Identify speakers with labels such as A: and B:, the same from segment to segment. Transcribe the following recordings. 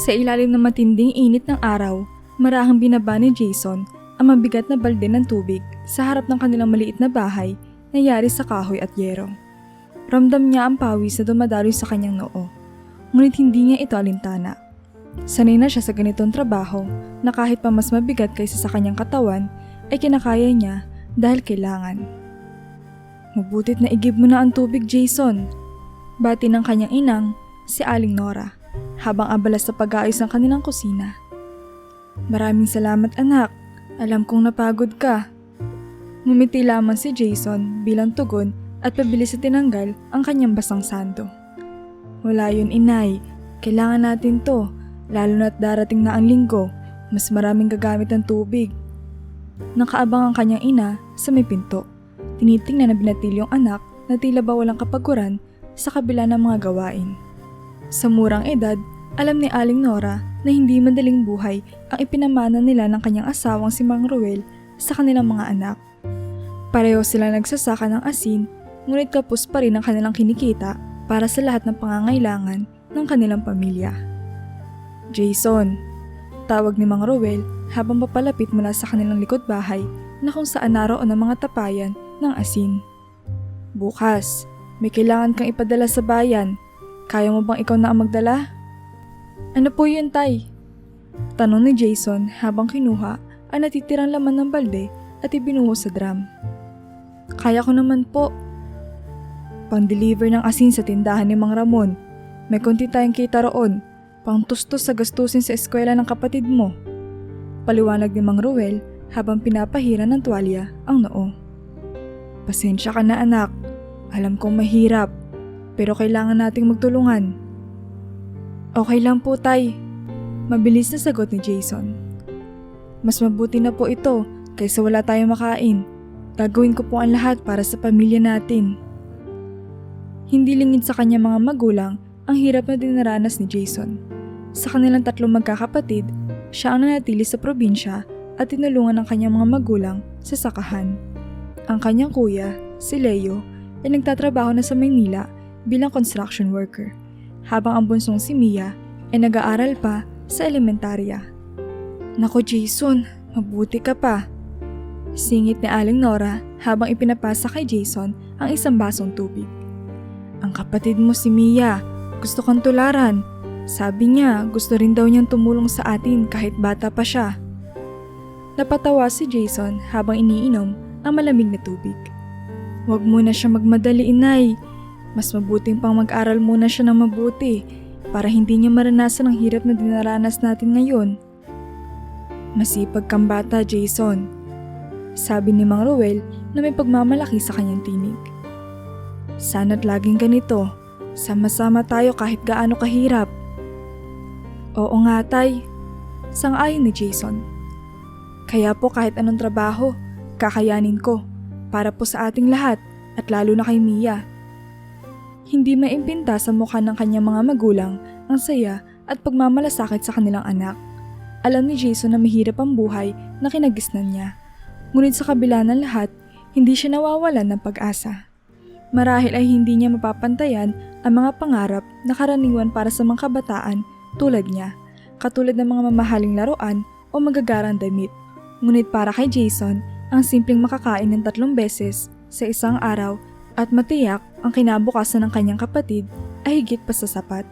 A: Sa ilalim ng matinding init ng araw, marahang binaba ni Jason ang mabigat na balde ng tubig sa harap ng kanilang maliit na bahay na yari sa kahoy at yero. Ramdam niya ang pawis na dumadaloy sa kanyang noo, ngunit hindi niya ito alintana. Sanay na siya sa ganitong trabaho na kahit pa mas mabigat kaysa sa kanyang katawan ay kinakaya niya dahil kailangan. Mabutit na igib mo na ang tubig, Jason. Bati ng kanyang inang, si Aling Nora, habang abala sa pag-aayos ng kanilang kusina. Maraming salamat anak, alam kong napagod ka. Ngumiti lamang si Jason bilang tugon at pabilis na tinanggal ang kanyang basang sando. Wala yun inay, kailangan natin to, lalo na't darating na ang linggo, mas maraming gagamit ng tubig. Nakaabang ang kanyang ina sa may pinto. Tinitingnan na binatil yung anak na tila ba walang kapaguran sa kabila ng mga gawain. Sa murang edad, alam ni Aling Nora na hindi madaling buhay ang ipinamana nila ng kanyang asawang si Mang Ruel sa kanilang mga anak. Pareho sila nagsasaka ng asin, ngunit kapos pa rin ang kanilang kinikita para sa lahat ng pangangailangan ng kanilang pamilya. Jason, tawag ni Mang Ruel habang papalapit mula sa kanilang likod bahay na kung saan naroon ang mga tapayan ng asin. Bukas, may kailangan kang ipadala sa bayan. Kaya mo bang ikaw na ang magdala? Ano po yun, Tay? Tanong ni Jason habang kinuha ang natitirang laman ng balde at ibinuhos sa drum. Kaya ko naman po. Pang-deliver ng asin sa tindahan ni Mang Ramon. May konti tayong kita roon. Pang-tustos sa gastusin sa eskwela ng kapatid mo. Paliwanag ni Mang Ruel habang pinapahira ng tuwalya ang noo. Pasensya ka na anak. Alam kong mahirap. Pero kailangan nating magtulungan. Okay lang po, Tay. Mabilis na sagot ni Jason. Mas mabuti na po ito kaysa wala tayong makain. Gagawin ko po ang lahat para sa pamilya natin. Hindi lingid sa kanyang mga magulang ang hirap na dinaranas ni Jason. Sa kanilang tatlong magkakapatid, siya ang nanatili sa probinsya at tinulungan ng kanyang mga magulang sa sakahan. Ang kanyang kuya, si Leo, ay nagtatrabaho na sa Maynila bilang construction worker, habang ang bunsong si Mia ay nag-aaral pa sa elementarya. Nako Jason, mabuti ka pa. Singit ni Aling Nora habang ipinapasa kay Jason ang isang basong tubig. Ang kapatid mo si Mia, gusto kang tularan. Sabi niya gusto rin daw niyang tumulong sa atin kahit bata pa siya. Napatawa si Jason habang iniinom ang malamig na tubig. Huwag muna siya magmadali, inay. Mas mabuting pang mag-aral muna siya ng mabuti para hindi niya maranasan ang hirap na dinaranas natin ngayon. Masipag kang bata, Jason. Sabi ni Mang Ruel na may pagmamalaki sa kanyang tinig. Sana't laging ganito. Sama-sama tayo kahit gaano kahirap. Oo nga, Tay. Sang-ayon ni Jason. Kaya po kahit anong trabaho, kakayanin ko para po sa ating lahat at lalo na kay Mia. Hindi maimbinta sa mukha ng kanyang mga magulang ang saya at pagmamalasakit sa kanilang anak. Alam ni Jason na mahirap ang buhay na kinagisnan niya. Ngunit sa kabila ng lahat, hindi siya nawawalan ng pag-asa. Marahil ay hindi niya mapapantayan ang mga pangarap na karaniwan para sa mga kabataan tulad niya, katulad ng mga mamahaling laruan o magagarang damit. Ngunit para kay Jason, ang simpleng makakain ng 3 beses sa isang araw at matiyak ang kinabukasan ng kanyang kapatid ay higit pa sa sapat.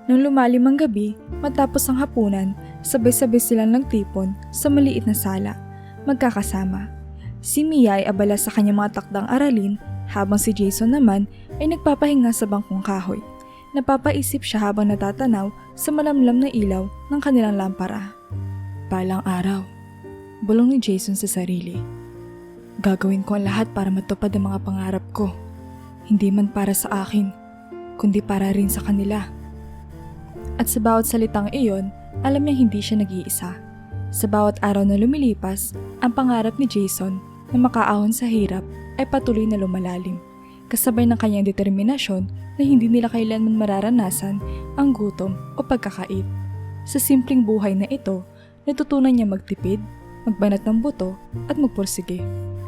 A: Nang lumalim ang gabi, matapos ang hapunan, sabay-sabay silang nagtipon sa maliit na sala, magkakasama. Si Mia ay abala sa kanyang mga takdang aralin habang si Jason naman ay nagpapahinga sa bangkong kahoy. Napapaisip siya habang natatanaw sa malamlam na ilaw ng kanilang lampara. Balang araw, bulong ni Jason sa sarili. Gagawin ko ang lahat para matupad ang mga pangarap ko. Hindi man para sa akin, kundi para rin sa kanila. At sa bawat salitang iyon, alam niya hindi siya nag-iisa. Sa bawat araw na lumilipas, ang pangarap ni Jason na makaahon sa hirap ay patuloy na lumalalim. Kasabay ng kanyang determinasyon na hindi nila kailanman mararanasan ang gutom o pagkakait. Sa simpleng buhay na ito, natutunan niya magtipid, magbanat ng buto at magpursige.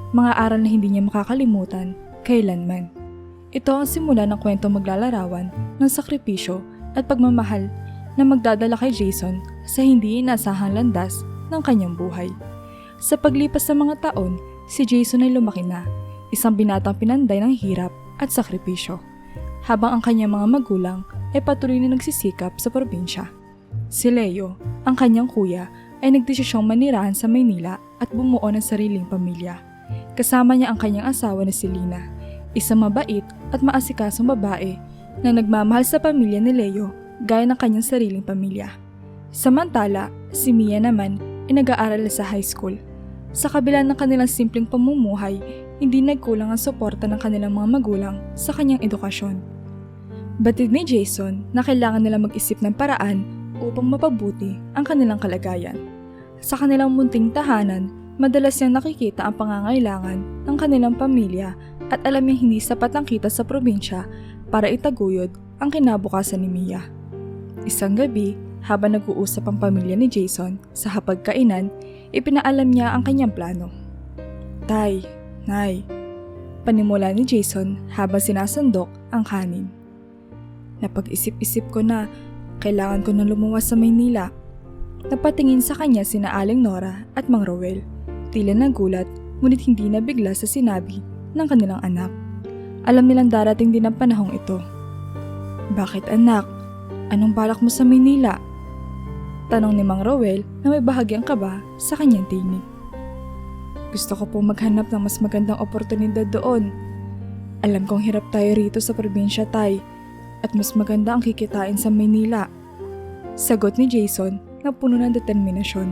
A: Mga aral na hindi niya makakalimutan kailanman. Ito ang simula ng kwentong maglalarawan ng sakripisyo at pagmamahal na magdadala kay Jason sa hindi inasahang landas ng kanyang buhay. Sa paglipas ng mga taon, si Jason ay lumaki na, isang binatang pinanday ng hirap at sakripisyo, habang ang kanyang mga magulang ay patuloy na nagsisikap sa probinsya. Si Leo, ang kanyang kuya, ay nagdesisyong manirahan sa Maynila at bumuo ng sariling pamilya. Kasama niya ang kanyang asawa na si Lina, isang mabait at maasikasong babae na nagmamahal sa pamilya ni Leo gaya ng kanyang sariling pamilya. Samantala, si Mia naman ay nag-aaral sa high school. Sa kabila ng kanilang simpleng pamumuhay, hindi nagkulang ang suporta ng kanilang mga magulang sa kanyang edukasyon. Batid ni Jason na kailangan nila mag-isip ng paraan upang mapabuti ang kanilang kalagayan. Sa kanilang munting tahanan, madalas niyang nakikita ang pangangailangan ng kanilang pamilya at alam niyang hindi sapat ang kita sa probinsya para itaguyod ang kinabukasan ni Mia. Isang gabi, habang nag-uusap ang pamilya ni Jason sa hapagkainan, ipinaalam niya ang kanyang plano. "Tay, Nay," panimula ni Jason habang sinasandok ang kanin. "Napag-isip-isip ko na kailangan ko na lumuwas sa Maynila." Napatingin sa kanya sina Aling Nora at Mang Roel. Tila nagulat, ngunit hindi na bigla sa sinabi ng kanilang anak. Alam nilang darating din ang panahong ito. "Bakit anak? Anong balak mo sa Maynila?" Tanong ni Mang Roel na may bahagyang kaba sa kanyang tinig. "Gusto ko pong maghanap ng mas magandang oportunidad doon. Alam kong hirap tayo rito sa probinsya, Tay, at mas maganda ang kikitain sa Maynila." Sagot ni Jason na puno ng determinasyon.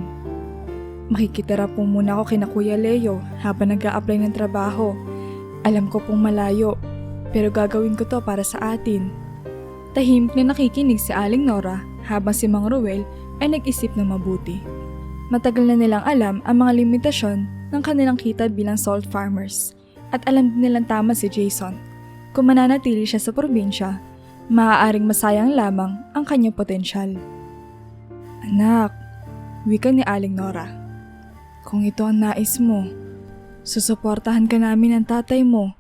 A: "Makikitira po muna ako kina Kuya Leo habang nag-a-apply ng trabaho. Alam ko pong malayo, pero gagawin ko to para sa atin." Tahimik na nakikinig si Aling Nora habang si Mang Roel ay nag-isip ng mabuti. Matagal na nilang alam ang mga limitasyon ng kanilang kita bilang salt farmers at alam din nilang tama si Jason. Kung mananatili siya sa probinsya, maaaring masayang lamang ang kanyang potensyal. "Anak," wika ni Aling Nora, "kung ito ang nais mo, susuportahan ka namin ng tatay mo.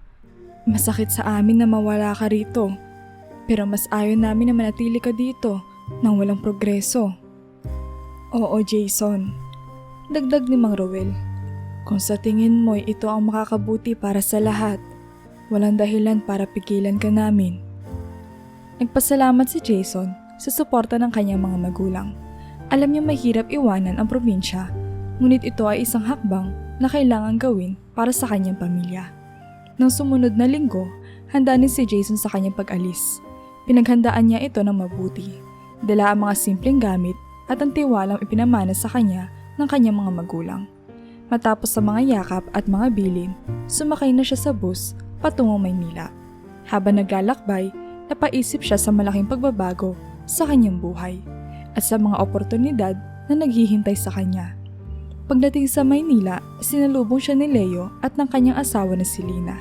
A: Masakit sa amin na mawala ka rito, pero mas ayaw namin na manatili ka dito nang walang progreso." "Oo, Jason," dagdag ni Mang Roel, "kung sa tingin mo'y ito ang makakabuti para sa lahat, walang dahilan para pigilan ka namin." Nagpasalamat si Jason sa suporta ng kanyang mga magulang. Alam niya mahirap iwanan ang probinsya, ngunit ito ay isang hakbang na kailangan gawin para sa kanyang pamilya. Nang sumunod na linggo, handa din si Jason sa kanyang pag-alis. Pinaghandaan niya ito ng mabuti. Dala ang mga simpleng gamit at ang tiwalang ipinamana sa kanya ng kanyang mga magulang. Matapos sa mga yakap at mga bilin, sumakay na siya sa bus patungong Maynila. Habang naglalakbay, napaisip siya sa malaking pagbabago sa kanyang buhay at sa mga oportunidad na naghihintay sa kanya. Pagdating sa Maynila, sinalubong siya ni Leo at ng kanyang asawa na si Lina.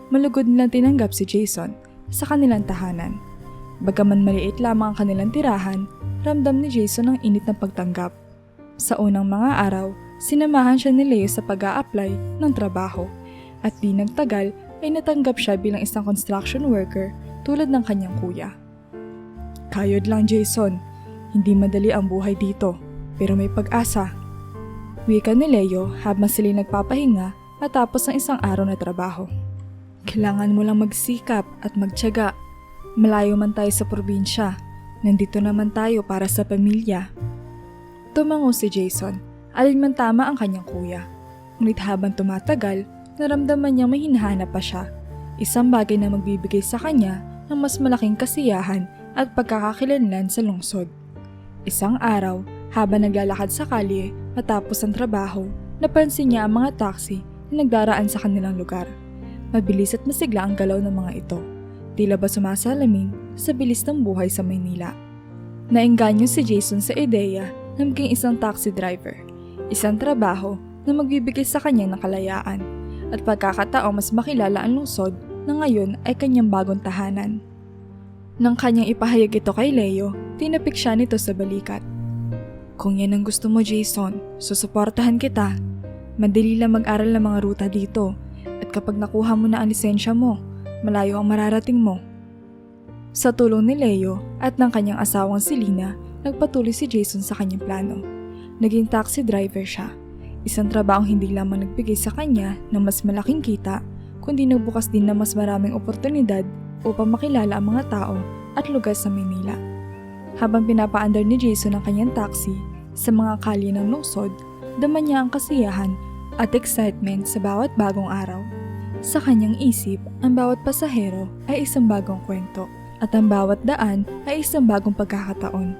A: Malugod nilang tinanggap si Jason sa kanilang tahanan. Bagaman maliit lamang ang kanilang tirahan, ramdam ni Jason ang init ng pagtanggap. Sa unang mga araw, sinamahan siya ni Leo sa pag-a-apply ng trabaho at di nagtagal ay natanggap siya bilang isang construction worker tulad ng kanyang kuya. "Kayod lang, Jason. Hindi madali ang buhay dito, pero may pag-asa," wika ni Leo habang sila nagpapahinga matapos ang isang araw na trabaho. "Kailangan mo lang magsikap at magtiyaga. Malayo man tayo sa probinsya, nandito naman tayo para sa pamilya." Tumango si Jason, alinman tama ang kanyang kuya. Ngunit habang tumatagal, naramdaman niyang may hinahanap pa siya. Isang bagay na magbibigay sa kanya ng mas malaking kasiyahan at pagkakakilanlan sa lungsod. Isang araw, habang naglalakad sa kalye matapos ang trabaho, napansin niya ang mga taxi na nagdaraan sa kanilang lugar. Mabilis at masigla ang galaw ng mga ito. Tila ba sumasalamin sa bilis ng buhay sa Maynila. Naengganyo si Jason sa ideya na maging isang taxi driver, isang trabaho na magbibigay sa kanya ng kalayaan at pagkakataong mas makilala ang lungsod na ngayon ay kanyang bagong tahanan. Nang kanyang ipahayag ito kay Leo, tinapik siya nito sa balikat. "Kung yan ang gusto mo, Jason, susuportahan kita. Madali lang mag-aral ng mga ruta dito at kapag nakuha mo na ang lisensya mo, malayo ang mararating mo." Sa tulong ni Leo at ng kanyang asawang si Lina, nagpatuloy si Jason sa kanyang plano. Naging taxi driver siya. Isang trabahong hindi lamang nagbigay sa kanya ng mas malaking kita, kundi nagbukas din ng mas maraming oportunidad upang makilala ang mga tao at lugar sa Maynila. Habang pinapaandar ni Jason ang kanyang taxi sa mga kalye ng lungsod, dama niya ang kasiyahan at excitement sa bawat bagong araw. Sa kanyang isip, ang bawat pasahero ay isang bagong kwento at ang bawat daan ay isang bagong pagkakataon.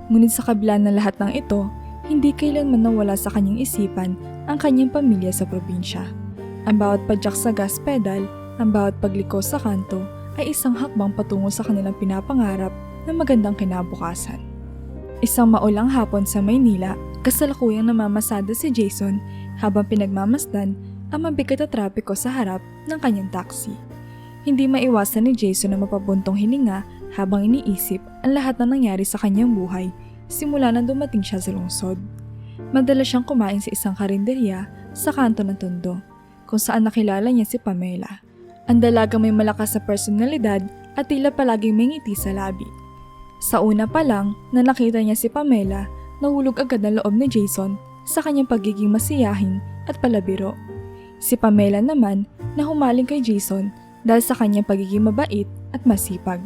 A: Ngunit sa kabila ng lahat ng ito, hindi kailanman nawala sa kanyang isipan ang kanyang pamilya sa probinsya. Ang bawat padyak sa gas pedal, ang bawat pagliko sa kanto ay isang hakbang patungo sa kanilang pinapangarap na magandang kinabukasan. Isang maulang hapon sa Maynila, kasalukuyang namamasada si Jason habang pinagmamasdan ang mabigat na trapiko sa harap ng kanyang taxi. Hindi maiwasan ni Jason na mapabuntong hininga habang iniisip ang lahat na nangyari sa kanyang buhay simula nang dumating siya sa lungsod. Madalas siyang kumain sa isang karinderya sa kanto ng Tondo, kung saan nakilala niya si Pamela. Ang dalagang may malakas na personalidad at tila palaging may ngiti sa labi. Sa una pa lang na nakita niya si Pamela, nahulog agad ang loob ni Jason sa kanyang pagiging masiyahin at palabiro. Si Pamela naman na humaling kay Jason dahil sa kanyang pagiging mabait at masipag.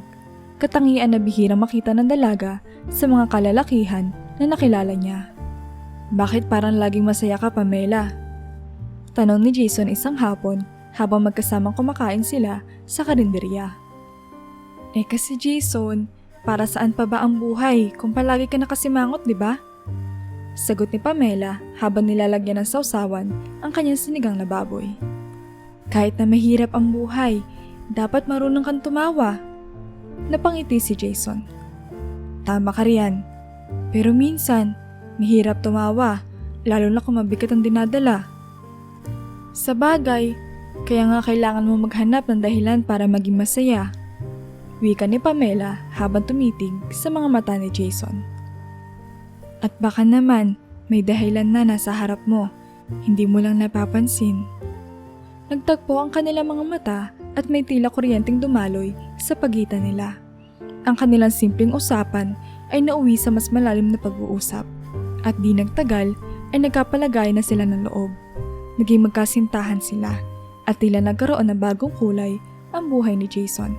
A: Katangian na bihirang makita ng dalaga sa mga kalalakihan na nakilala niya. "Bakit parang laging masaya ka, Pamela?" Tanong ni Jason isang hapon habang magkasamang kumakain sila sa karinderya. Kasi Jason, para saan pa ba ang buhay kung palagi ka nakasimangot, di ba? Sagot ni Pamela habang nilalagyan ng sausawan ang kanyang sinigang na baboy. "Kahit na mahirap ang buhay, dapat marunong kang tumawa." Napangiti si Jason. "Tama ka riyan. Pero minsan, mahirap tumawa, lalo na kung mabigat ang dinadala." "Sa bagay, kaya nga kailangan mo maghanap ng dahilan para maging masaya," wika ni Pamela habang tumitig sa mga mata ni Jason. "At baka naman, may dahilan na nasa harap mo, hindi mo lang napapansin." Nagtagpo ang kanilang mga mata at may tila kuryenteng dumaloy sa pagitan nila. Ang kanilang simpleng usapan ay nauwi sa mas malalim na pag-uusap. At di nagtagal ay nagkapalagay na sila ng loob. Naging magkasintahan sila at tila nagkaroon ng bagong kulay ang buhay ni Jason.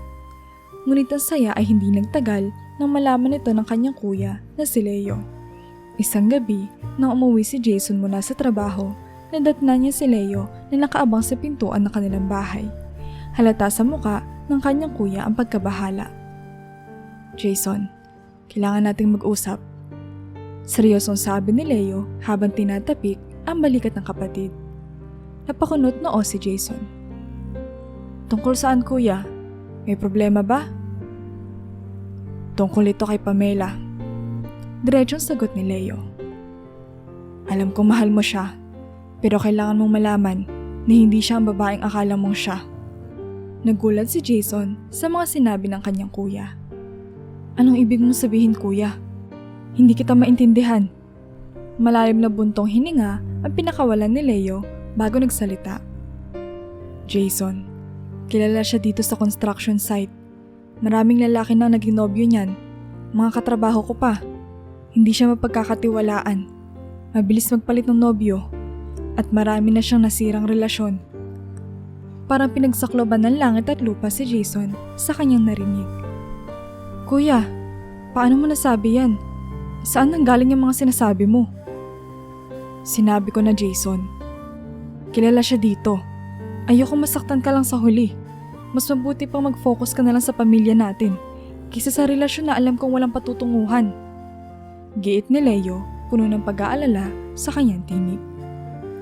A: Ngunit ang saya ay hindi nagtagal nang malaman ito ng kanyang kuya na si Leo. Isang gabi, nang umuwi si Jason mula sa trabaho, nadatnan niya si Leo na nakaabang sa pintuan ng kanilang bahay. Halata sa muka ng kanyang kuya ang pagkabahala. "Jason, kailangan nating mag-usap." Seryosong sabi ni Leo habang tinatapik ang balikat ng kapatid. Napakunot noo si Jason. "Tungkol saan, kuya? May problema ba?" "Tungkol ito kay Pamela." Diretsong sagot ni Leo. "Alam kong mahal mo siya, pero kailangan mong malaman na hindi siya ang babaeng akala mong siya." Nagulat si Jason sa mga sinabi ng kanyang kuya. "Anong ibig mong sabihin, kuya? Hindi kita maintindihan." Malalim na buntong hininga ang pinakawalan ni Leo bago nagsalita. "Jason, kilala siya dito sa construction site. Maraming lalaki na naging nobyo niyan. Mga katrabaho ko pa. Hindi siya mapagkakatiwalaan. Mabilis magpalit ng nobyo. At marami na siyang nasirang relasyon." Parang pinagsakloban ng langit at lupa si Jason sa kanyang narinig. "Kuya, paano mo nasabi yan? Saan nanggaling yung mga sinasabi mo?" "Sinabi ko na, Jason. Kilala siya dito. Ayoko masaktan ka lang sa huli. Mas mabuti pang mag-focus ka na lang sa pamilya natin kaysa sa relasyon na alam kong walang patutunguhan." Giit ni Leo, puno ng pag-aalala sa kanyang tinig.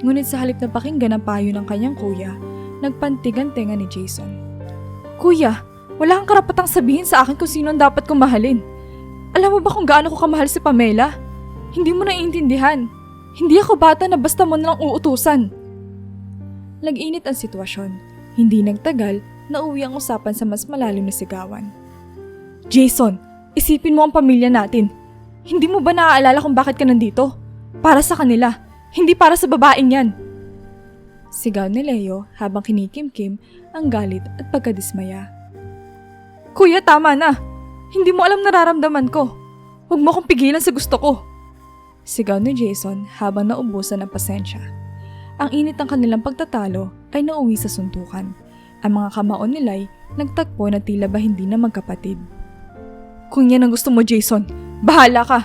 A: Ngunit sa halip na pakinggan ang payo ng kanyang kuya, nagpantig ang tenga ni Jason. "Kuya, wala kang karapatang sabihin sa akin kung sino ang dapat kong mahalin. Alam mo ba kung gaano ko kamahal si Pamela? Hindi mo naiintindihan. Hindi ako bata na basta mo nalang uutusan." Nag-init ang sitwasyon. Hindi nagtagal, nauwi ang usapan sa mas malalim na sigawan. "Jason, isipin mo ang pamilya natin. Hindi mo ba naaalala kung bakit ka nandito? Para sa kanila, hindi para sa babaeng yan." Sigaw ni Leo habang kinikimkim ang galit at pagkadismaya. "Kuya, tama na. Hindi mo alam nararamdaman ko. Huwag mo akong pigilan sa gusto ko! Sigaw ni Jason habang naubusan ng pasensya. Ang init ng kanilang pagtatalo ay nauwi sa suntukan. Ang mga kamaon nila'y nagtagpo na tila ba hindi na magkapatid. Kung yan ang gusto mo, Jason, bahala ka!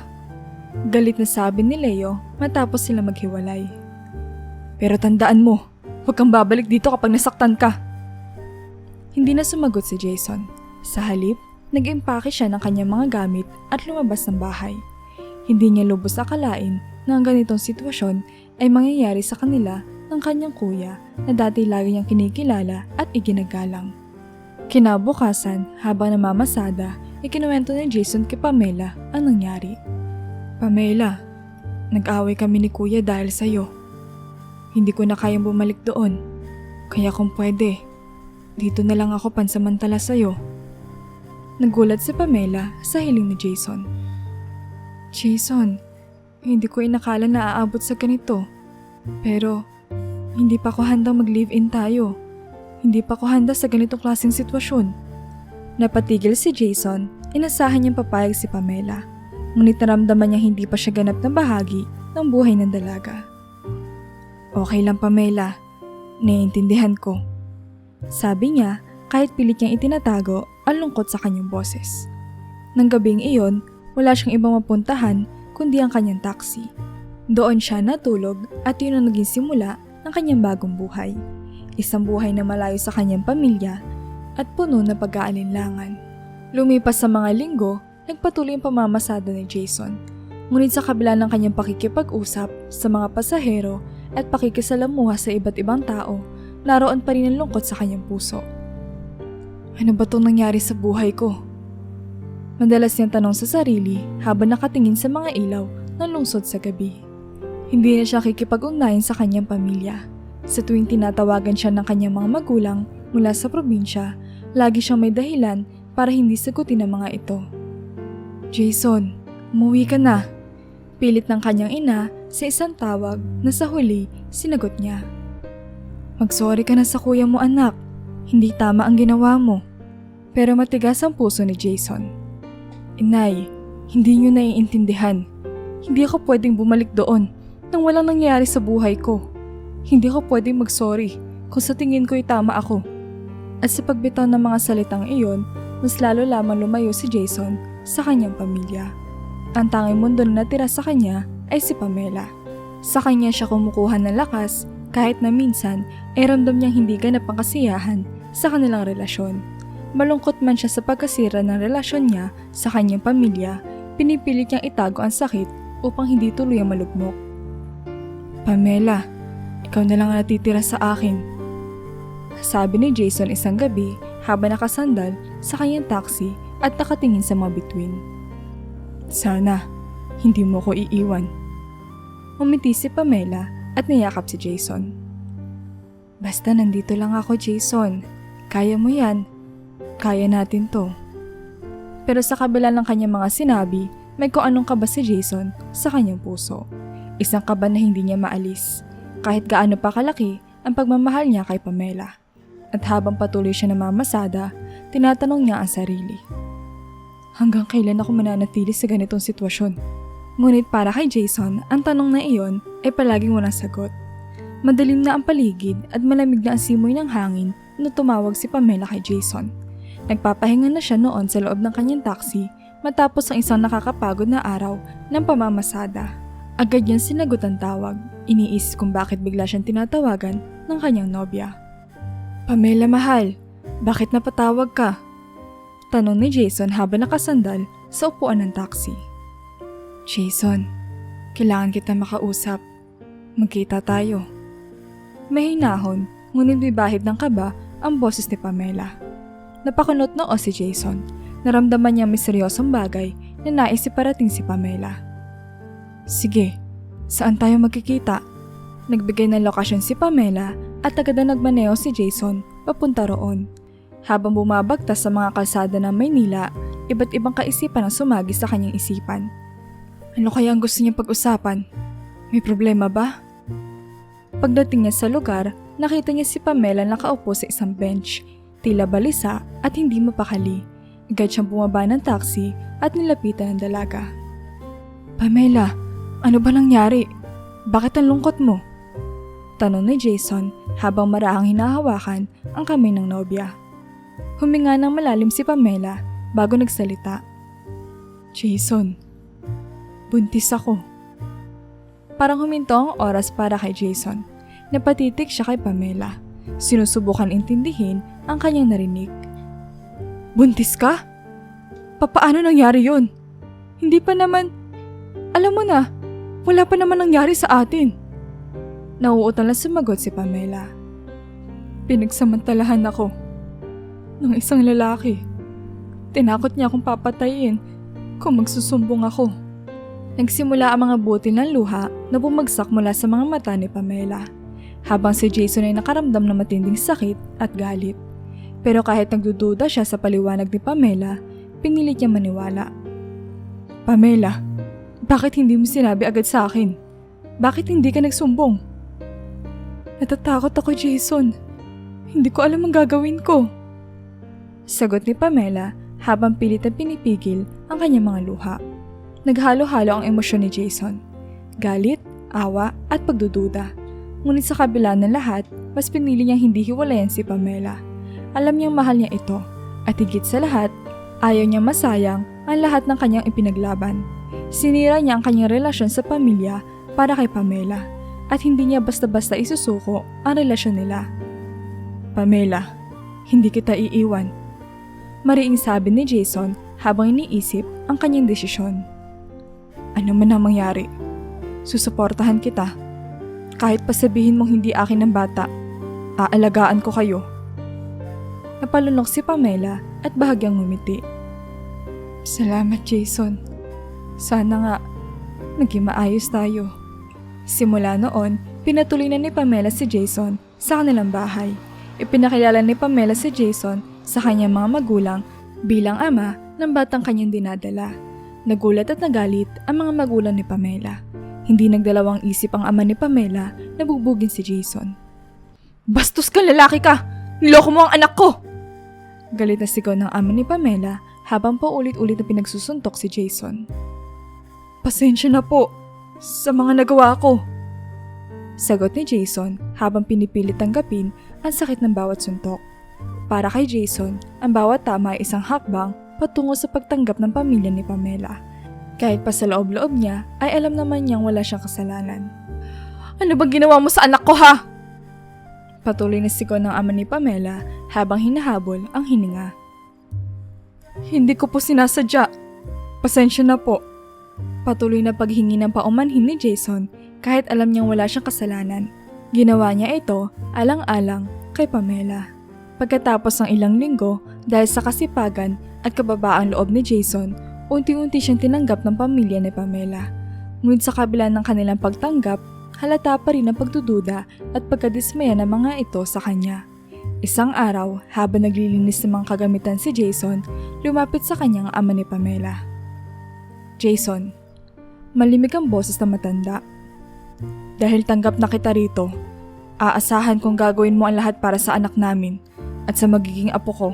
A: Galit na sabi ni Leo matapos sila maghiwalay. Pero tandaan mo, huwag kang babalik dito kapag nasaktan ka. Hindi na sumagot si Jason. Sa halip, nag-impake siya ng kanyang mga gamit at lumabas ng bahay. Hindi niya lubos akalain na ang ganitong sitwasyon ay mangyayari sa kanila ng kanyang kuya na dati lagi niyang kinikilala at iginagalang. Kinabukasan, habang namamasada, ikinuwento ni Jason kay Pamela ang nangyari. Pamela, nag-away kami ni kuya dahil sa'yo. Hindi ko na kayang bumalik doon. Kaya kung pwede, dito na lang ako pansamantala sa'yo. Nagulat si Pamela sa hiling ni Jason. Jason, hindi ko inakala na aabot sa ganito. Pero, hindi pa ko handang mag-live-in tayo. Hindi pa ko handa sa ganitong klaseng sitwasyon. Napatigil si Jason, inasahan niyang papayag si Pamela. Ngunit naramdaman niya hindi pa siya ganap na bahagi ng buhay ng dalaga. Okay lang Pamela, naiintindihan ko. Sabi niya kahit pilit niyang itinatago ang lungkot sa kanyang boses. Nang gabing iyon, wala siyang ibang mapuntahan kundi ang kanyang taxi. Doon siya natulog at yun ang naging simula ng kanyang bagong buhay. Isang buhay na malayo sa kanyang pamilya at puno ng pag-aalinlangan. Lumipas sa mga linggo, nagpatuloy ang pamamasada ni Jason. Ngunit sa kabila ng kanyang pakikipag-usap sa mga pasahero at pakikisalamuha sa iba't ibang tao, naroon pa rin ang lungkot sa kanyang puso. Ano ba itong nangyari sa buhay ko? Madalas niyang tanong sa sarili habang nakatingin sa mga ilaw ng lungsod sa gabi. Hindi na siya kikipag-ugnayan sa kanyang pamilya. Sa tuwing tinatawagan siya ng kanyang mga magulang mula sa probinsya, lagi siyang may dahilan para hindi sagutin ang mga ito. Jason, umuwi ka na. Pilit ng kanyang ina sa isang tawag na sa huli sinagot niya. Mag-sorry ka na sa kuya mo anak. Hindi tama ang ginawa mo. Pero matigas ang puso ni Jason. Inay, hindi niyo naiintindihan. Hindi ako pwedeng bumalik doon nang walang nangyari sa buhay ko. Hindi ako pwedeng mag-sorry kung sa tingin ko'y tama ako. At sa pagbitaw ng mga salitang iyon, mas lalo lamang lumayo si Jason sa kanyang pamilya. Ang tanging mundo na natira sa kanya ay si Pamela. Sa kanya siya kumukuha ng lakas kahit na minsan ay ramdam niyang hindi ganap ang kasiyahan sa kanilang relasyon. Malungkot man siya sa pagkasira ng relasyon niya sa kanyang pamilya, pinipilit niyang itago ang sakit upang hindi tuloy ang malugmok. Pamela, ikaw na lang natitira sa akin. Sabi ni Jason isang gabi habang nakasandal sa kanyang taxi at nakatingin sa mga bituin. Sana, hindi mo ko iiwan. Umiti si Pamela at niyakap si Jason. Basta nandito lang ako, Jason. Kaya mo yan. Kaya natin to. Pero sa kabila ng kanyang mga sinabi, may kung anong kaba si Jason sa kanyang puso. Isang kaba na hindi niya maalis. Kahit gaano pa kalaki ang pagmamahal niya kay Pamela. At habang patuloy siya namamasada, tinatanong niya ang sarili. Hanggang kailan ako mananatili sa ganitong sitwasyon? Ngunit para kay Jason, ang tanong na iyon ay palaging walang sagot. Madilim na ang paligid at malamig na ang simoy ng hangin na tumawag si Pamela kay Jason. Nagpapahinga na siya noon sa loob ng kanyang taxi matapos ang isang nakakapagod na araw ng pamamasada. Agad niyang sinagot ang tawag. Iniisip kung bakit bigla siyang tinatawagan ng kanyang nobya. Pamela mahal, bakit napatawag ka? Tanong ni Jason habang nakasandal sa upuan ng taxi. Jason, kailangan kita makausap. Magkita tayo. May hinahon, ngunit may bahid ng kaba ang boses ni Pamela. Napakunot noo si Jason. Naramdaman niya may seryosong bagay na nais iparating si Pamela. Sige, saan tayo magkikita? Nagbigay ng lokasyon si Pamela at agad na nagmaneho si Jason papunta roon. Habang bumabagtas sa mga kalsada ng Maynila, iba't ibang kaisipan ang sumagi sa kanyang isipan. Ano kaya ang gusto niyang pag-usapan? May problema ba? Pagdating niya sa lugar, nakita niya si Pamela nakaupo sa isang bench, tila balisa at hindi mapakali. Agad siyang bumaba ng taxi at nilapitan ng dalaga. Pamela, ano ba nangyari? Bakit ang lungkot mo? Tanong ni Jason habang marahang hinahawakan ang kamay ng nobya. Huminga ng malalim si Pamela bago nagsalita. Jason, buntis ako. Parang huminto ang oras para kay Jason. Napatitig siya kay Pamela. Sinusubukan intindihin ang kanyang narinig. Buntis ka? Papaano nangyari yun? Hindi pa naman... Alam mo na, wala pa naman nangyari sa atin. Nauutal na sumagot si Pamela. Pinagsamantalahan ako ng isang lalaki. Tinakot niya akong papatayin kung magsusumbong ako. Nagsimula ang mga butil ng luha na bumagsak mula sa mga mata ni Pamela, habang si Jason ay nakaramdam ng matinding sakit at galit. Pero kahit nagdududa siya sa paliwanag ni Pamela, pinilit niya maniwala. Pamela, bakit hindi mo sinabi agad sa akin? Bakit hindi ka nagsumbong? Natatakot ako, Jason. Hindi ko alam ang gagawin ko. Sagot ni Pamela habang pilit na pinipigil ang kanyang mga luha. Naghalo-halo ang emosyon ni Jason. Galit, awa at pagdududa. Ngunit sa kabila ng lahat, mas pinili niyang hindi hiwalayan si Pamela. Alam niyang mahal niya ito. At higit sa lahat, ayaw niyang masayang ang lahat ng kanyang ipinaglaban. Sinira niya ang kanyang relasyon sa pamilya para kay Pamela at hindi niya basta-basta isusuko ang relasyon nila. Pamela, hindi kita iiwan. Mariing sabi ni Jason habang iniisip ang kanyang desisyon. Ano man ang mangyari, susuportahan kita. Kahit pa sabihin mong hindi akin ang bata, aalagaan ko kayo. Napalunok si Pamela at bahagyang ngumiti. Salamat, Jason. Sana nga, naging maayos tayo. Simula noon, pinatuloy na ni Pamela si Jason sa kanilang bahay. Ipinakilala ni Pamela si Jason sa kanyang mga magulang bilang ama ng batang kanyang dinadala. Nagulat at nagalit ang mga magulang ni Pamela. Hindi nagdalawang isip ang ama ni Pamela na bugbugin si Jason. Bastos ka, lalaki ka! Niloko mo ang anak ko! Galit na sigaw ng ama ni Pamela habang paulit-ulit na pinagsusuntok si Jason. Pasensya na po sa mga nagawa ko. Sagot ni Jason habang pinipilit tanggapin ang sakit ng bawat suntok. Para kay Jason, ang bawat tama ay isang hakbang patungo sa pagtanggap ng pamilya ni Pamela. Kahit pa sa loob-loob niya ay alam naman niyang wala siyang kasalanan. Ano bang ginawa mo sa anak ko, ha? Patuloy na sigaw ng ama ni Pamela habang hinahabol ang hininga. Hindi ko po sinasadya. Pasensya na po. Patuloy na paghingi ng paumanhin ni Jason kahit alam niyang wala siyang kasalanan. Ginawa niya ito alang-alang kay Pamela. Pagkatapos ng ilang linggo, dahil sa kasipagan at kababaang loob ni Jason, unti-unti siyang tinanggap ng pamilya ni Pamela. Ngunit sa kabila ng kanilang pagtanggap, halata pa rin ang pagdududa at pagkadismaya ng mga ito sa kanya. Isang araw, habang naglilinis ng mga kagamitan si Jason, lumapit sa kanyang ama ni Pamela. Jason, malimig ang boses na matanda. Dahil tanggap na kita rito, aasahan kong gagawin mo ang lahat para sa anak namin at sa magiging apo ko.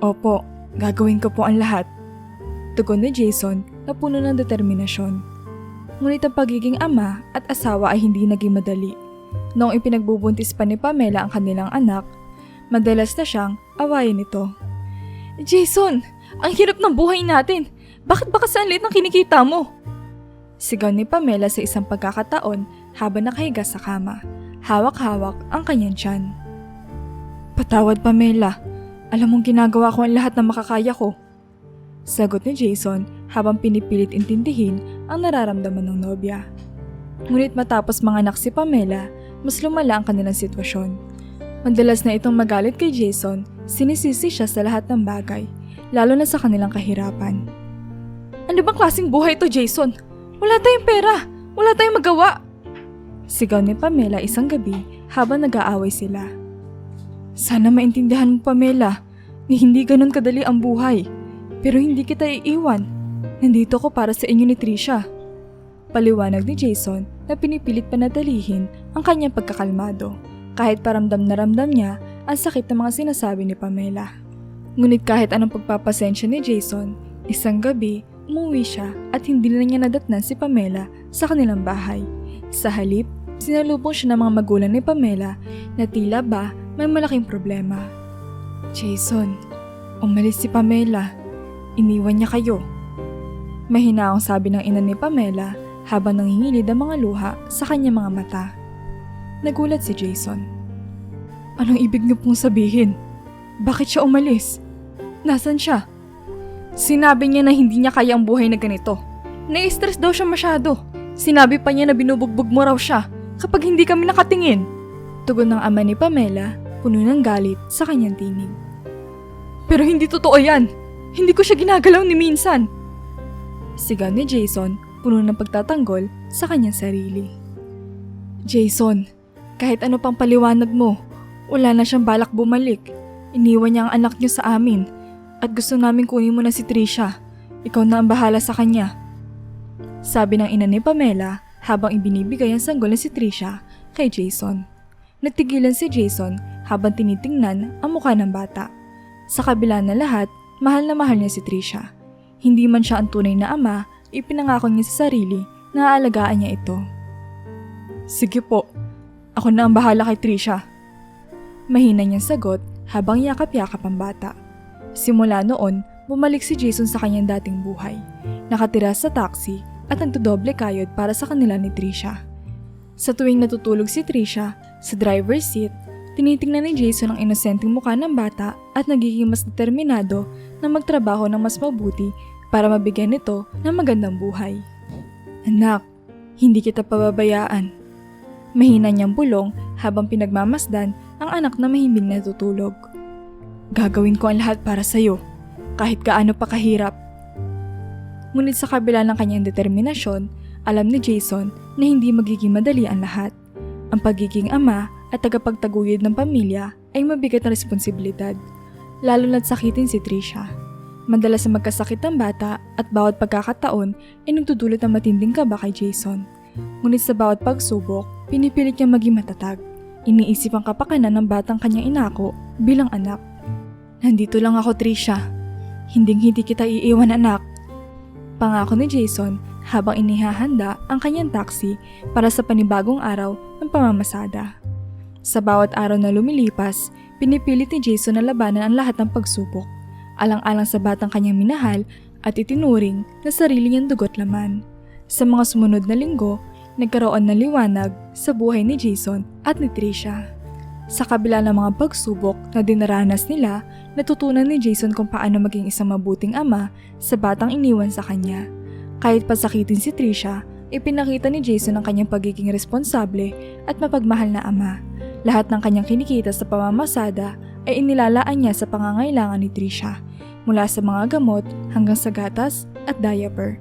A: Opo, gagawin ko po ang lahat. Tugon ni Jason na puno ng determinasyon. Ngunit ang pagiging ama at asawa ay hindi naging madali. Noong ipinagbubuntis pa ni Pamela ang kanilang anak, madalas na siyang awayin ito. Jason, ang hirap ng buhay natin. Bakit ba kasi ang liit ng kinikita mo? Sigaw ni Pamela sa isang pagkakataon habang nakahiga sa kama. Hawak-hawak ang kanyang tiyan. Patawad, Pamela. Alam mong ginagawa ko ang lahat na makakaya ko. Sagot ni Jason habang pinipilit intindihin ang nararamdaman ng nobya. Ngunit matapos manganak si Pamela, mas lumala ang kanilang sitwasyon. Madalas na itong magalit kay Jason, sinisisi siya sa lahat ng bagay, lalo na sa kanilang kahirapan. Ano bang klaseng buhay ito, Jason? Wala tayong pera! Wala tayong magawa! Sigaw ni Pamela isang gabi habang nag-aaway sila. Sana maintindihan mo, Pamela, na hindi ganun kadali ang buhay. Pero hindi kita iiwan. Nandito ko para sa inyo ni Trisha. Paliwanag ni Jason na pinipilit panatilihin ang kanyang pagkakalmado kahit paramdam na ramdam niya ang sakit ng mga sinasabi ni Pamela. Ngunit kahit anong pagpapasensya ni Jason, isang gabi umuwi siya at hindi na niya nadatnan si Pamela sa kanilang bahay. Sa halip, sinalubong siya ng mga magulang ni Pamela na tila ba may malaking problema. "Jason, umalis si Pamela. Iniwan niya kayo." Mahinaong sabi ng ina ni Pamela habang nangingilid ang mga luha sa kanyang mga mata. Nagulat si Jason. "Anong ibig niyo pong sabihin? Bakit siya umalis? Nasaan siya?" "Sinabi niya na hindi niya kaya ang buhay na ganito. Na-stress daw siya masyado. Sinabi pa niya na binubugbog mo raw siya kapag hindi kami nakatingin." Tugon ng ama ni Pamela, puno ng galit sa kanyang tinig. "Pero hindi totoo yan. Hindi ko siya ginagalaw ni minsan." Sigaw ni Jason, puno ng pagtatanggol sa kanyang sarili. "Jason, kahit ano pang paliwanag mo, wala na siyang balak bumalik. Iniwan niya ang anak niyo sa amin at gusto namin kunin mo na si Trisha. Ikaw na ang bahala sa kanya." Sabi ng ina ni Pamela habang ibinibigay ang sanggol na si Trisha kay Jason. Natigilan si Jason habang tinitingnan ang mukha ng bata. Sa kabila na lahat, mahal na mahal niya si Trisha. Hindi man siya ang tunay na ama, ipinangako niya sa sarili na aalagaan niya ito. "Sige po, ako na ang bahala kay Trisha." Mahina niyang sagot habang yakap-yakap ang bata. Simula noon, bumalik si Jason sa kanyang dating buhay. Nakatira sa taxi at nagdodoble kayod para sa kanila ni Trisha. Sa tuwing natutulog si Trisha, sa driver's seat, tinitingnan ni Jason ang inosenteng mukha ng bata at nagiging mas determinado na magtrabaho ng mas mabuti para mabigyan nito ng magandang buhay. "Anak, hindi kita pababayaan." Mahina niyang bulong habang pinagmamasdan ang anak na mahimbing natutulog. "Gagawin ko ang lahat para sa'yo, kahit gaano pa kahirap." Ngunit sa kabila ng kanyang determinasyon, alam ni Jason na hindi magiging madali ang lahat. Ang pagiging ama at tagapagtaguyod ng pamilya ay mabigat na responsibilidad, lalo na't sakitin si Trisha. Madalas na magkasakit ang bata at bawat pagkakataon ay nagdudulot ng matinding kaba kay Jason. Ngunit sa bawat pagsubok, pinipilit niyang maging matatag. Iniisip ang kapakanan ng batang kanyang inako bilang anak. "Nandito lang ako, Trisha. Hinding-hindi kita iiwan, anak." Pangako ni Jason habang inihahanda ang kanyang taxi para sa panibagong araw ng pamamasada. Sa bawat araw na lumilipas, pinipilit ni Jason na labanan ang lahat ng pagsubok, alang-alang sa batang kanyang minahal at itinuring na sarili niyang dugo't laman. Sa mga sumunod na linggo, nagkaroon ng liwanag sa buhay ni Jason at ni Trisha. Sa kabila ng mga pagsubok na dinaranas nila, natutunan ni Jason kung paano maging isang mabuting ama sa batang iniwan sa kanya. Kahit pasakitin si Trisha, ipinakita ni Jason ang kanyang pagiging responsable at mapagmahal na ama. Lahat ng kanyang kinikita sa pamamasada ay inilalaan niya sa pangangailangan ni Trisha, mula sa mga gamot hanggang sa gatas at diaper.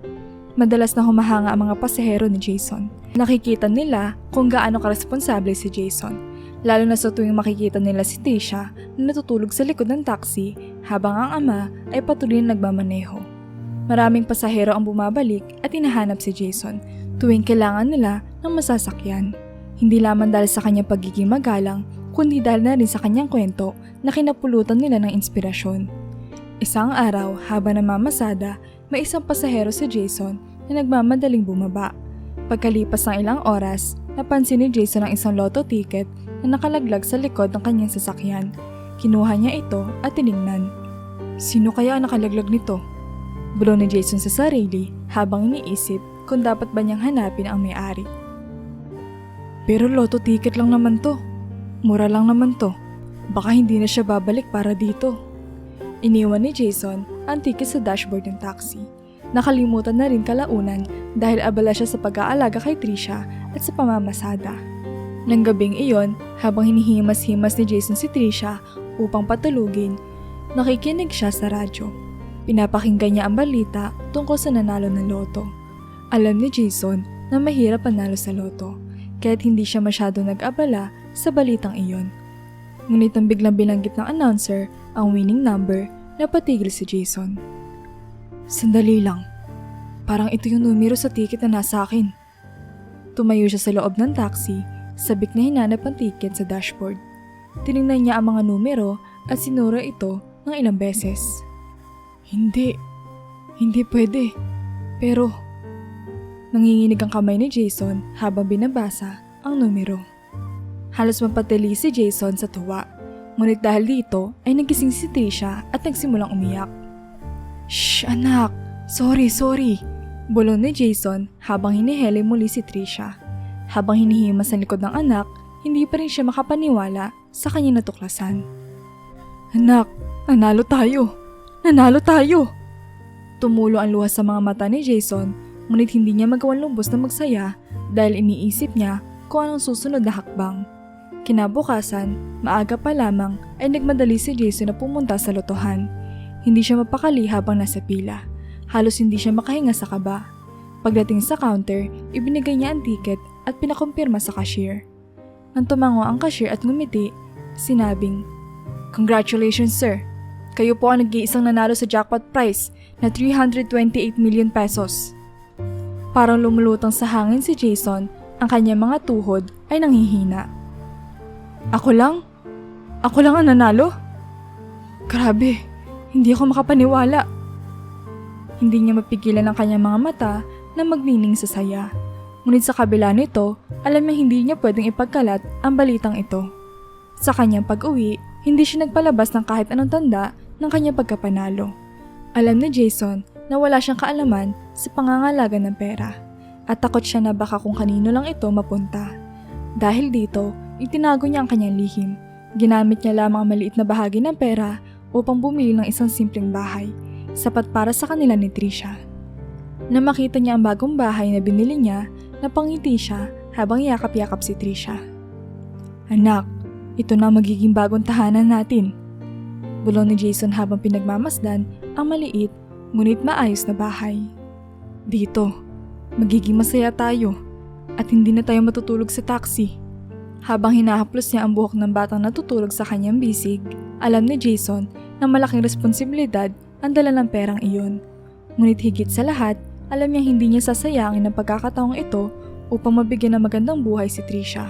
A: Madalas na humahanga ang mga pasahero ni Jason. Nakikita nila kung gaano karesponsable si Jason, lalo na sa tuwing makikita nila si Trisha na natutulog sa likod ng taxi habang ang ama ay patuloy na nagmamaneho. Maraming pasahero ang bumabalik at hinahanap si Jason tuwing kailangan nila ng masasakyan. Hindi lamang dahil sa kanyang pagiging magalang, kundi dahil na rin sa kanyang kwento na kinapulutan nila ng inspirasyon. Isang araw, habang namamasada, may isang pasahero si Jason na nagmamadaling bumaba. Pagkalipas ng ilang oras, napansin ni Jason ang isang lotto ticket na nakalaglag sa likod ng kanyang sasakyan. Kinuha niya ito at tiningnan. Sino kaya ang nakalaglag nito? Bulong ni Jason sa sarili habang iniisip kung dapat ba niyang hanapin ang may-ari. Pero lotto ticket lang naman to. Mura lang naman to. Baka hindi na siya babalik para dito. Iniwan ni Jason ang ticket sa dashboard ng taxi. Nakalimutan na rin kalaunan dahil abala siya sa pag-aalaga kay Trisha at sa pamamasada. Nang gabing iyon, habang hinihimas-himas ni Jason si Trisha upang patulugin, nakikinig siya sa radyo. Pinapakinggan niya ang balita tungkol sa nanalo ng loto. Alam ni Jason na mahirap panalo sa loto, kaya't hindi siya masyado nag-abala sa balitang iyon. Ngunit nang biglang binanggit ng announcer ang winning number, napatigil si Jason. Sandali lang, parang ito yung numero sa ticket na nasa akin. Tumayo siya sa loob ng taxi, sabik na hinanap ang ticket sa dashboard. Tiningnan niya ang mga numero at sinura ito ng ilang beses. Hindi pwede. Pero, nanginginig ang kamay ni Jason habang binabasa ang numero. Halos mapatili si Jason sa tuwa. Ngunit dahil dito ay nagising si Trisha at nagsimulang umiyak. Shh, anak! Sorry! Bulong ni Jason habang hinihele muli si Trisha. Habang hinihimas sa likod ng anak, hindi pa rin siya makapaniwala sa kanyang natuklasan. Anak, nanalo tayo! Nanalo tayo! Tumulo ang luha sa mga mata ni Jason, ngunit hindi niya magawang lubos na magsaya dahil iniisip niya kung anong susunod na hakbang. Kinabukasan, maaga pa lamang ay nagmadali si Jason na pumunta sa lotohan. Hindi siya mapakali habang nasa pila. Halos hindi siya makahinga sa kaba. Pagdating sa counter, ibinigay niya ang ticket at pinakumpirma sa cashier. Nang tumango ang cashier at ngumiti, sinabing, "Congratulations sir! Kayo po ang nag-iisang nanalo sa jackpot prize na 328 million pesos." Parang lumulutang sa hangin si Jason, ang kanyang mga tuhod ay nanghihina. Ako lang ang nanalo? Grabe, hindi ako makapaniwala. Hindi niya mapigilan ang kanyang mga mata na magnining sa saya. Ngunit sa kabila nito, alam niya hindi niya pwedeng ipagkalat ang balitang ito. Sa kanyang pag-uwi, hindi siya nagpalabas ng kahit anong tanda ng kanyang pagkapanalo. Alam ni Jason na wala siyang kaalaman sa pangangalaga ng pera at takot siya na baka kung kanino lang ito mapunta. Dahil dito, itinago niya ang kanyang lihim. Ginamit niya lamang ang maliit na bahagi ng pera upang bumili ng isang simpleng bahay, sapat para sa kanila ni Trisha. Nang makita niya ang bagong bahay na binili niya, napangiti siya habang yakap-yakap si Trisha. Anak, ito na magiging bagong tahanan natin. Bulong ni Jason habang pinagmamasdan ang maliit ngunit maayos na bahay. Dito, magiging masaya tayo at hindi na tayo matutulog sa taxi. Habang hinahaplos niya ang buhok ng batang natutulog sa kanyang bisig, alam ni Jason na malaking responsibilidad ang dala ng perang iyon. Ngunit higit sa lahat, alam niya hindi niya sasayangin ang pagkakataong ito upang mabigyan ng magandang buhay si Trisha.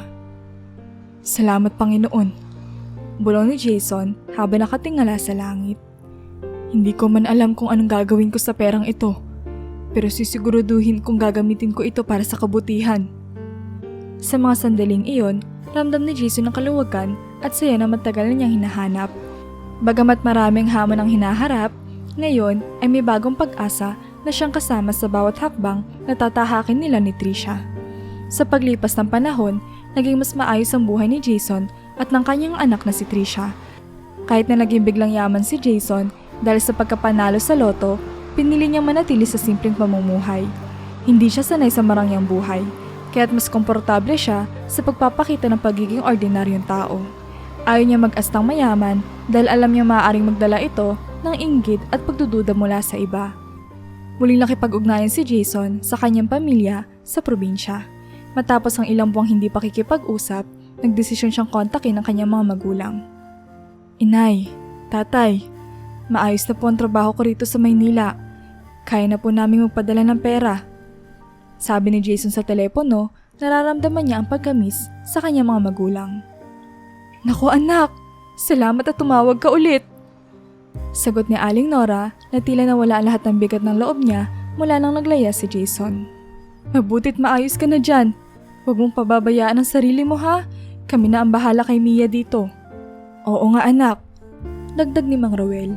A: Salamat Panginoon, bulong ni Jason habang nakatingala sa langit. Hindi ko man alam kung anong gagawin ko sa perang ito, pero sisiguraduhin kong gagamitin ko ito para sa kabutihan. Sa mga sandaling iyon, ramdam ni Jason ang kaluwagan at saya na matagal na niyang hinahanap. Bagamat maraming hamon ang hinaharap, ngayon ay may bagong pag-asa na siyang kasama sa bawat hakbang na tatahakin nila ni Trisha. Sa paglipas ng panahon, naging mas maayos ang buhay ni Jason at ng kanyang anak na si Trisha. Kahit na naging biglang yaman si Jason dahil sa pagkapanalo sa loto, pinili niyang manatili sa simpleng pamumuhay. Hindi siya sanay sa marangyang buhay, kaya't mas komportable siya sa pagpapakita ng pagiging ordinaryong tao. Ayaw niya mag-astang mayaman dahil alam niya maaaring magdala ito ng inggit at pagdududa mula sa iba. Muling nakipag-ugnayan si Jason sa kanyang pamilya sa probinsya. Matapos ang ilang buwang hindi pakikipag-usap, nagdesisyon siyang kontakin ang kanyang mga magulang. Inay, tatay, maayos na po ang trabaho ko rito sa Maynila. Kaya na po namin magpadala ng pera. Sabi ni Jason sa telepono, nararamdaman niya ang pagkamis sa kanyang mga magulang. Naku anak, salamat at tumawag ka ulit. Sagot ni Aling Nora na tila nawala ang lahat ng bigat ng loob niya mula nang naglaya si Jason. Mabutit maayos ka na dyan. Huwag mong pababayaan ang sarili mo ha. Kami na ang bahala kay Mia dito. Oo nga anak. Dagdag ni Mang Roel.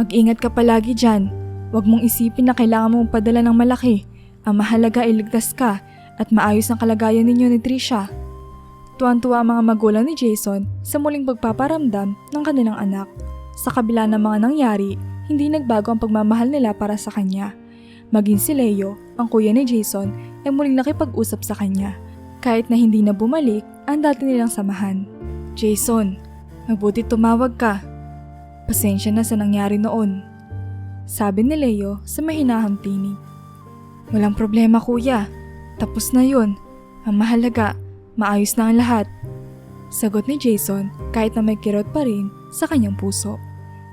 A: Mag-ingat ka palagi dyan. Huwag mong isipin na kailangan mong padala ng malaki. Ang mahalaga ay ligtas ka at maayos ang kalagayan ninyo ni Trisha. Tuwan-tuwa ang mga magulang ni Jason sa muling pagpaparamdam ng kanilang anak. Sa kabila ng mga nangyari, hindi nagbago ang pagmamahal nila para sa kanya. Maging si Leo, ang kuya ni Jason, ay muling nakipag-usap sa kanya. Kahit na hindi na bumalik ang dati nilang samahan. Jason, mabuti tumawag ka. Pasensya na sa nangyari noon. Sabi ni Leo sa mahinahang tinig. Walang problema kuya, tapos na yun. Ang mahalaga, maayos na ang lahat. Sagot ni Jason kahit na may kirot pa rin sa kanyang puso.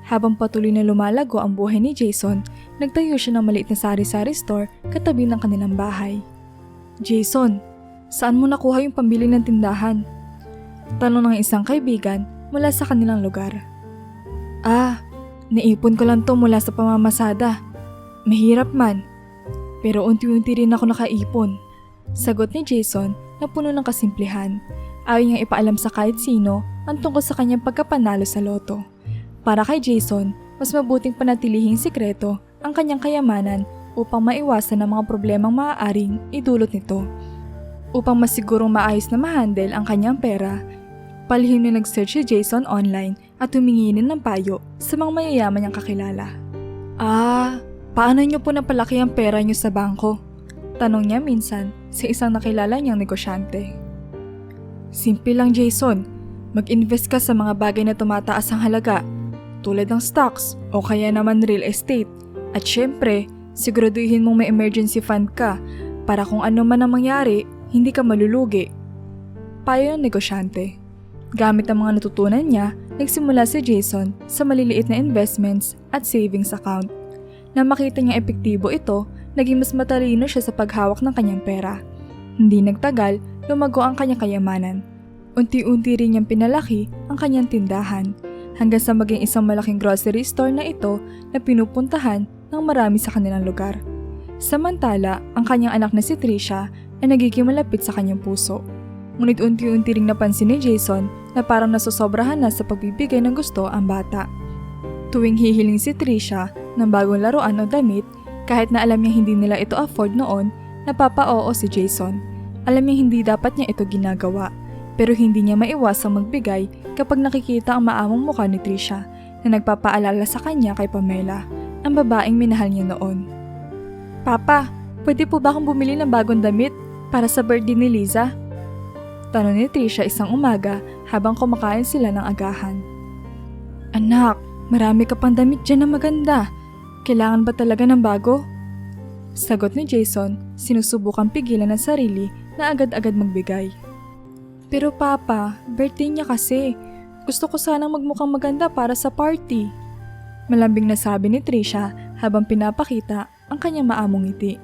A: Habang patuloy na lumalago ang buhay ni Jason, nagtayo siya ng maliit na sari-sari store katabi ng kanilang bahay. Jason, saan mo nakuha yung pambili ng tindahan? Tanong ng isang kaibigan mula sa kanilang lugar. Naipon ko lang to mula sa pamamasada. Mahirap man. Pero unti-unti rin ako nakaipon. Sagot ni Jason na puno ng kasimplihan. Ayaw niyang ipaalam sa kahit sino ang tungkol sa kanyang pagkapanalo sa loto. Para kay Jason, mas mabuting panatilihing sikreto ang kanyang kayamanan upang maiwasan ang mga problemang maaaring idulot nito. Upang masigurong maayos na ma-handle ang kanyang pera, palihim na nag-search si Jason online at humingi ng payo sa mga mayayaman niyang kakilala. Paano niyo po napalaki ang pera niyo sa bangko? Tanong niya minsan sa isang nakilala niyang negosyante. Simple lang, Jason. Mag-invest ka sa mga bagay na tumataas ang halaga, tulad ng stocks o kaya naman real estate. At syempre, siguraduhin mong may emergency fund ka para kung ano man ang mangyari, hindi ka malulugi. Payo ng negosyante. Gamit ang mga natutunan niya, nagsimula si Jason sa maliliit na investments at savings account. Nang makita niya epektibo ito, naging mas matalino siya sa paghawak ng kanyang pera. Hindi nagtagal, lumago ang kanyang kayamanan. Unti-unti rin niyang pinalaki ang kanyang tindahan, hanggang sa maging isang malaking grocery store na ito na pinupuntahan ng marami sa kanilang lugar. Samantala, ang kanyang anak na si Trisha ay nagiging malapit sa kanyang puso. Ngunit unti-unti ring napansin ni Jason na parang nasosobrahan na sa pagbibigay ng gusto ang bata. Tuwing hihiling si Trisha ng bagong laruan o damit, kahit na alam niya hindi nila ito afford noon, napapa-oo si Jason. Alam niya hindi dapat niya ito ginagawa, pero hindi niya maiwasang magbigay kapag nakikita ang maamong mukha ni Trisha na nagpapaalala sa kanya kay Pamela, ang babaeng minahal niya noon. Papa, pwede po ba akong bumili ng bagong damit para sa birthday ni Liza? Tanong ni Trisha isang umaga habang kumakain sila ng agahan. Anak, marami ka pang damit dyan na maganda. Kailangan ba talaga ng bago? Sagot ni Jason, sinusubukang pigilan ang sarili na agad-agad magbigay. Pero Papa, birthday niya kasi. Gusto ko sanang magmukhang maganda para sa party. Malambing na sabi ni Trisha habang pinapakita ang kanyang maamong ngiti.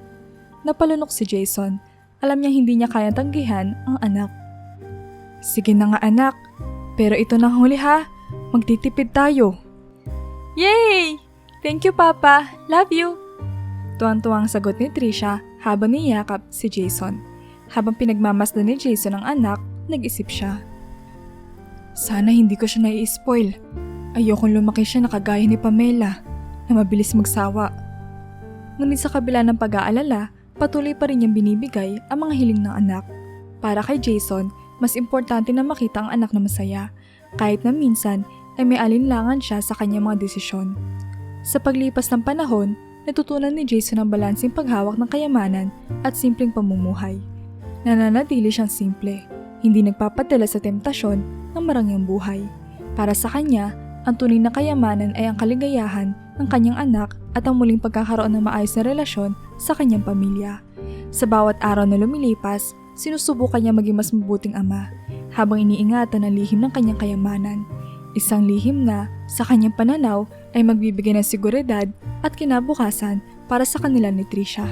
A: Napalunok si Jason. Alam niya hindi niya kayang tanggihan ang anak. Sige na nga anak, pero ito na huli ha. Magtitipid tayo. Yay! Thank you, Papa. Love you. Tuwang-tuwang sagot ni Trisha habang niyakap si Jason. Habang pinagmamasdan ni Jason ang anak, nag-isip siya. Sana hindi ko siya nai-spoil. Ayokong lumaki siya na kagaya ni Pamela, na mabilis magsawa. Ngunit sa kabila ng pag-aalala, patuloy pa rin niyang binibigay ang mga hiling ng anak. Para kay Jason, mas importante na makita ang anak na masaya, kahit na minsan ay may alinlangan siya sa kanyang mga desisyon. Sa paglipas ng panahon, natutunan ni Jason ang balansing paghawak ng kayamanan at simpleng pamumuhay. Nananatili siyang simple, hindi nagpapadala sa temptasyon ng marangyang buhay. Para sa kanya, ang tunay na kayamanan ay ang kaligayahan ng kanyang anak at ang muling pagkakaroon ng maayos na relasyon sa kanyang pamilya. Sa bawat araw na lumilipas, sinusubukan niya maging mas mabuting ama habang iniingatan ang lihim ng kanyang kayamanan. Isang lihim na, sa kanyang pananaw, ay magbibigay ng seguridad at kinabukasan para sa kanila ni Trisha.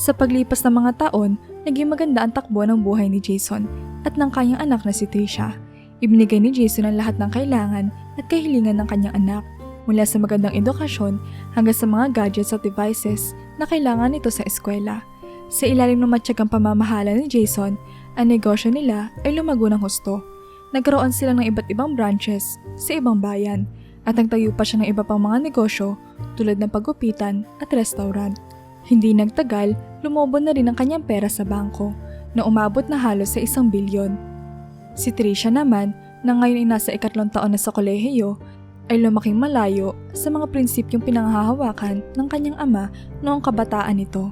A: Sa paglipas ng mga taon, naging maganda ang takbo ng buhay ni Jason at ng kanyang anak na si Trisha. Ibinigay ni Jason ang lahat ng kailangan at kahilingan ng kanyang anak, mula sa magandang edukasyon hanggang sa mga gadgets at devices na kailangan nito sa eskwela. Sa ilalim ng matyagang pamamahala ni Jason, ang negosyo nila ay lumago ng husto. Nagkaroon sila ng iba't ibang branches sa ibang bayan at nagtayo pa siya ng iba pang mga negosyo tulad ng paggupitan at restaurant. Hindi nagtagal, lumobo na rin ang kanyang pera sa bangko na umabot na halos sa 1 bilyon. Si Trisha naman, na ngayon ay nasa 3 taon na sa kolehiyo, ay lumaking malayo sa mga prinsipyong pinanghahawakan ng kanyang ama noong kabataan nito.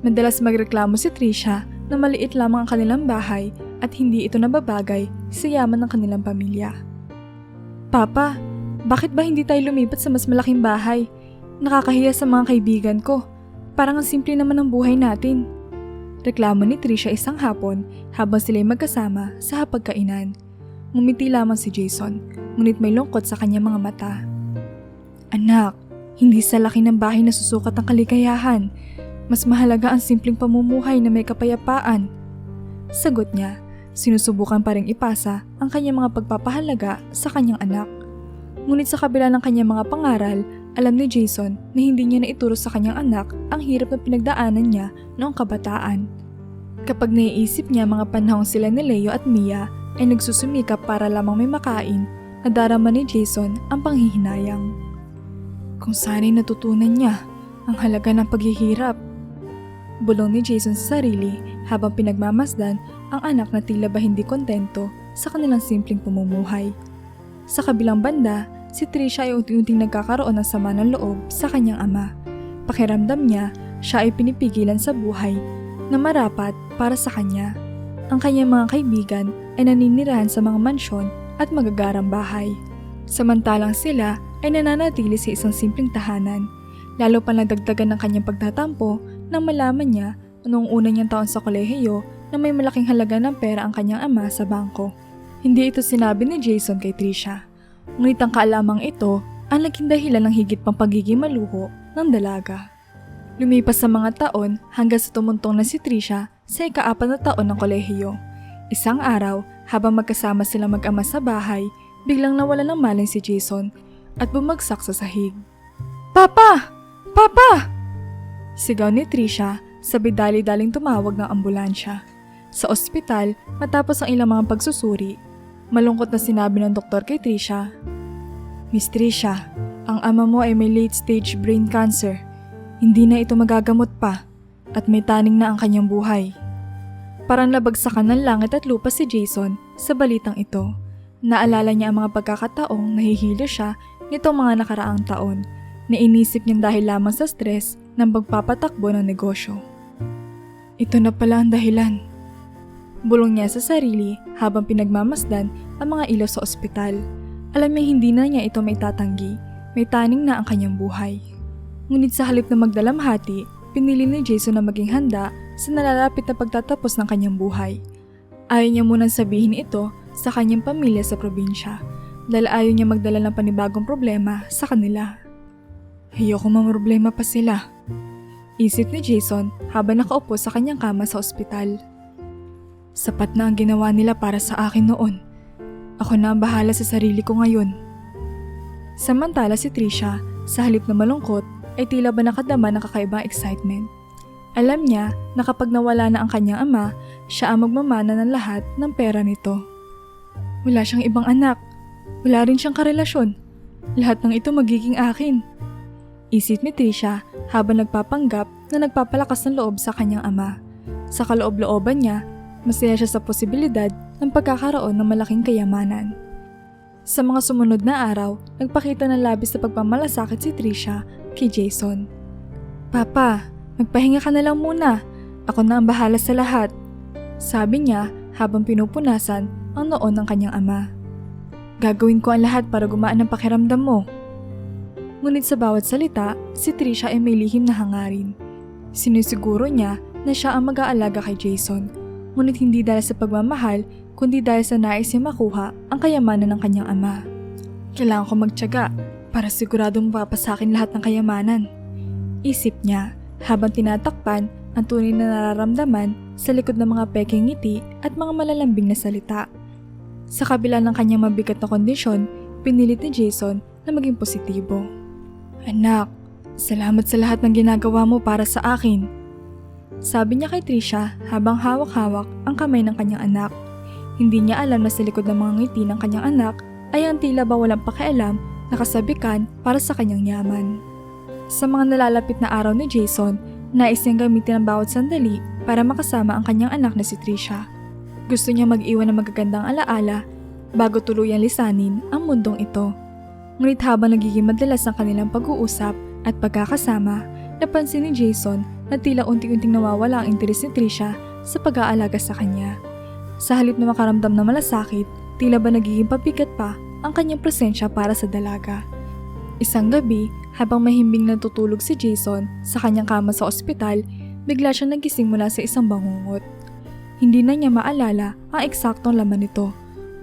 A: Madalas magreklamo si Trisha na maliit lamang ang kanilang bahay at hindi ito nababagay sa yaman ng kanilang pamilya. Papa, bakit ba hindi tayo lumipat sa mas malaking bahay? Nakakahiya sa mga kaibigan ko. Parang ang simple naman ang buhay natin. Reklamo ni Trisha isang hapon habang sila'y magkasama sa hapagkainan. Ngumiti lamang si Jason, ngunit may lungkot sa kanyang mga mata. Anak, hindi sa laki ng bahay na susukat ang kaligayahan. Mas mahalaga ang simpleng pamumuhay na may kapayapaan. Sagot niya, sinusubukan pa ring ipasa ang kanyang mga pagpapahalaga sa kanyang anak. Ngunit sa kabila ng kanyang mga pangaral, Alam ni Jason na hindi niya naituro sa kanyang anak ang hirap na pinagdaanan niya noong kabataan. Kapag naiisip niya mga panahong sila ni Leo at Mia ay nagsusumikap para lamang may makain, nadarama ni Jason ang panghihinayang. Kung sana'y natutunan niya ang halaga ng paghihirap. Bulong ni Jason sa sarili habang pinagmamasdan ang anak na tila ba hindi kontento sa kanilang simpleng pamumuhay. Sa kabilang banda, si Trisha ay unti-unting nagkakaroon ng sama ng loob sa kanyang ama. Pakiramdam niya, siya ay pinipigilan sa buhay na marapat para sa kanya. Ang kanyang mga kaibigan ay naninirahan sa mga mansyon at magagarang bahay. Samantalang sila ay nananatili sa isang simpleng tahanan. Lalo pa nadagdagan ng kanyang pagtatampo nang malaman niya noong una niyang taon sa kolehiyo na may malaking halaga ng pera ang kanyang ama sa bangko. Hindi ito sinabi ni Jason kay Trisha. Ngunit ang kaalamang ito ang naging dahilan ng higit pang pagiging maluho ng dalaga. Lumipas sa mga taon hanggang sa tumuntong na si Trisha sa ika-4 na taon ng kolehiyo. Isang araw, habang magkasama sila mag-ama sa bahay, biglang nawala ng malay si Jason at bumagsak sa sahig. "Papa! Papa!" Sigaw ni Trisha, sabay dali-daling tumawag ng ambulansya. Sa ospital, matapos ang ilang mga pagsusuri, malungkot na sinabi ng doktor kay Trisha, "Miss Trisha, ang ama mo ay may late-stage brain cancer. Hindi na ito magagamot pa at may taning na ang kanyang buhay." Parang labagsakan ng langit at lupa si Jason sa balitang ito. Naalala niya ang mga pagkakataong nahihilo siya nitong mga nakaraang taon na inisip niyang dahil lamang sa stress ng pagpapatakbo ng negosyo. Ito na pala ang dahilan. Bulong niya sa sarili habang pinagmamasdan ang mga ilaw sa ospital. Alam niya hindi na niya ito may tatanggi, may taning na ang kanyang buhay. Ngunit sa halip na magdalamhati, pinili ni Jason na maging handa sa nalalapit na pagtatapos ng kanyang buhay. Ayaw niya munang sabihin ito sa kanyang pamilya sa probinsya dahil ayaw niya magdala ng panibagong problema sa kanila. Ayoko mamroblema pa sila, isip ni Jason habang nakaupo sa kanyang kama sa ospital. Sapat na ang ginawa nila para sa akin noon. Ako na ang bahala sa sarili ko ngayon. Samantala si Trisha, sa halip na malungkot, ay tila ba nakadama ng kakaibang excitement. Alam niya na kapag nawala na ang kanyang ama, siya ang magmamana ng lahat ng pera nito. Wala siyang ibang anak. Wala rin siyang karelasyon. Lahat ng ito magiging akin. Isip ni Trisha habang nagpapanggap na nagpapalakas ng loob sa kanyang ama. Sa kaloob-looban niya, masaya siya sa posibilidad ng pagkakaroon ng malaking kayamanan. Sa mga sumunod na araw, nagpakita ng labis na pagmamalasakit si Trisha kay Jason. "Papa, magpahinga ka na lang muna. Ako na ang bahala sa lahat," sabi niya habang pinupunasan ang noon ng kanyang ama. "Gagawin ko ang lahat para gumaan ang pakiramdam mo." Ngunit sa bawat salita, si Trisha ay may lihim na hangarin. Sinisiguro niya na siya ang mag-aalaga kay Jason, ngunit hindi dahil sa pagmamahal, kundi dahil sa nais niya makuha ang kayamanan ng kanyang ama. "Kailangan ko magtiyaga para siguradong mapapasakin lahat ng kayamanan," isip niya habang tinatakpan ang tunay na nararamdaman sa likod ng mga peking ngiti at mga malalambing na salita. Sa kabila ng kanyang mabigat na kondisyon, pinilit ni Jason na maging positibo. "Anak, salamat sa lahat ng ginagawa mo para sa akin," sabi niya kay Trisha habang hawak-hawak ang kamay ng kanyang anak. Hindi niya alam na sa likod ng mga ngiti ng kanyang anak ay ang tila ba walang pakialam na kasabikan para sa kanyang yaman. Sa mga nalalapit na araw ni Jason, nais niyang gamitin ang bawat sandali para makasama ang kanyang anak na si Trisha. Gusto niya mag-iwan ng magagandang alaala bago tuluyang lisanin ang mundong ito. Ngunit habang nagiging madalas ang kanilang pag-uusap at pagkakasama, napansin ni Jason na tila unti-unting nawawala ang interes ni Trisha sa pag-aalaga sa kanya. Sa halip na makaramdam ng malasakit, tila ba nagiging pabigat pa ang kanyang presensya para sa dalaga. Isang gabi, habang mahimbing natutulog si Jason sa kanyang kama sa ospital, bigla siyang nagising mula sa isang bangungot. Hindi na niya maalala ang eksaktong laman nito,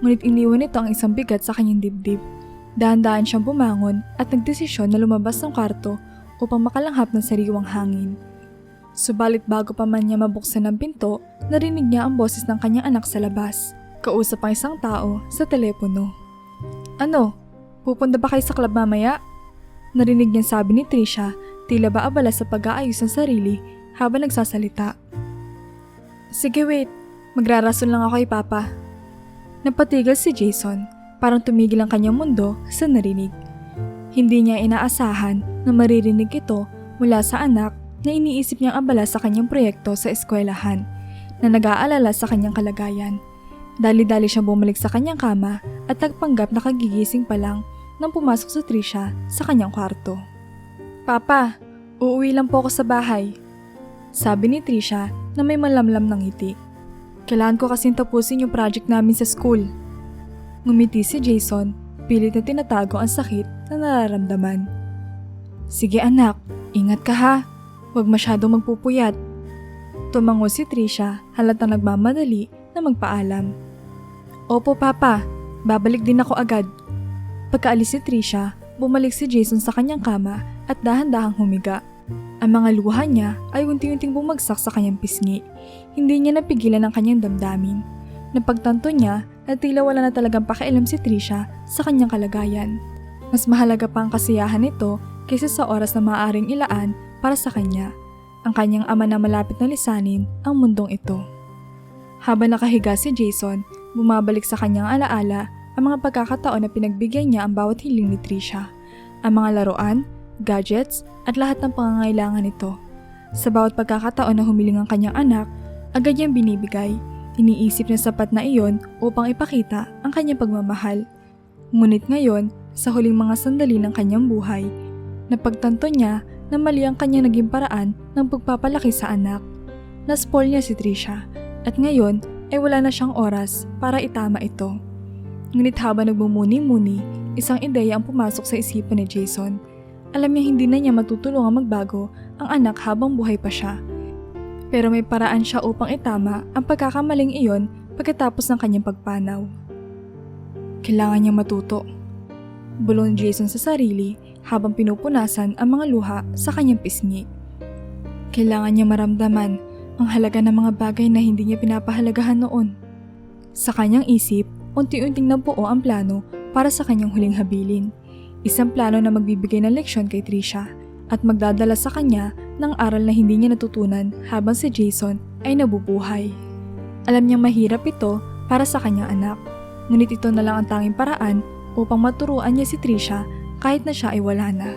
A: ngunit iniwan nito ang isang bigat sa kanyang dibdib. Dahan-dahan siyang bumangon at nagdesisyon na lumabas ng kwarto upang makalanghap ng sariwang hangin. Subalit bago pa man niya mabuksan ang pinto, narinig niya ang boses ng kanyang anak sa labas. Kausap ang isang tao sa telepono. "Ano? Pupunta ba kayo sa club mamaya?" Narinig niyang sabi ni Trisha, tila ba abala sa pag-aayos ng sarili habang nagsasalita. Sige wait, magrarason lang ako kay Papa. Napatigil si Jason, parang tumigil ang kanyang mundo sa narinig. Hindi niya inaasahan na maririnig ito mula sa anak na iniisip niyang abala sa kanyang proyekto sa eskwelahan, na nag-aalala sa kanyang kalagayan. Dali-dali siyang bumalik sa kanyang kama at nagpanggap na kagigising pa lang nang pumasok si Trisha sa kanyang kwarto. Papa, uuwi lang po ako sa bahay. Sabi ni Trisha na may malamlam ng ngiti. Kailangan ko kasing tapusin yung project namin sa school. Ngumiti si Jason, pilit na tinatago ang sakit na nararamdaman. Sige anak, ingat ka ha. Huwag masyadong magpupuyat. Tumango si Trisha, halatang nagmamadali na magpaalam. Opo Papa, babalik din ako agad. Pagkaalis si Trisha, bumalik si Jason sa kanyang kama at dahan-dahang humiga. Ang mga luha niya ay unti-unting bumagsak sa kanyang pisngi. Hindi niya napigilan ang kanyang damdamin. Napagtanto niya na tila wala na talagang pakialam si Trisha sa kanyang kalagayan. Mas mahalaga pa ang kasiyahan nito kaysa sa oras na maaaring ilaan para sa kanya. Ang kanyang ama na malapit na lisanin ang mundong ito. Habang nakahiga si Jason, bumabalik sa kanyang alaala ang mga pagkakataon na pinagbigyan niya ang bawat hiling ni Trisha. Ang mga laruan, gadgets, at lahat ng pangangailangan nito. Sa bawat pagkakataon na humiling ang kanyang anak, agad niyang binibigay. Iniisip na sapat na iyon upang ipakita ang kanyang pagmamahal. Ngunit ngayon, sa huling mga sandali ng kanyang buhay, napagtanto niya na mali ang kanyang naging paraan ng pagpapalaki sa anak. Naspoil niya si Trisha at ngayon ay wala na siyang oras para itama ito. Ngunit habang nagbumuni-muni, isang ideya ang pumasok sa isipan ni Jason. Alam niya hindi na niya matutulungan magbago ang anak habang buhay pa siya. Pero may paraan siya upang itama ang pagkakamaling iyon pagkatapos ng kanyang pagpanaw. Kailangan niyang matuto. Bulong ni Jason sa sarili habang pinupunasan ang mga luha sa kanyang pisngi. Kailangan niya maramdaman ang halaga ng mga bagay na hindi niya pinapahalagahan noon. Sa kanyang isip, unti-unting nabuo ang plano para sa kanyang huling habilin. Isang plano na magbibigay ng leksyon kay Trisha at magdadala sa kanya ng aral na hindi niya natutunan habang si Jason ay nabubuhay. Alam niyang mahirap ito para sa kanyang anak, ngunit ito na lang ang tanging paraan upang maturuan niya si Trisha kahit na siya ay wala na.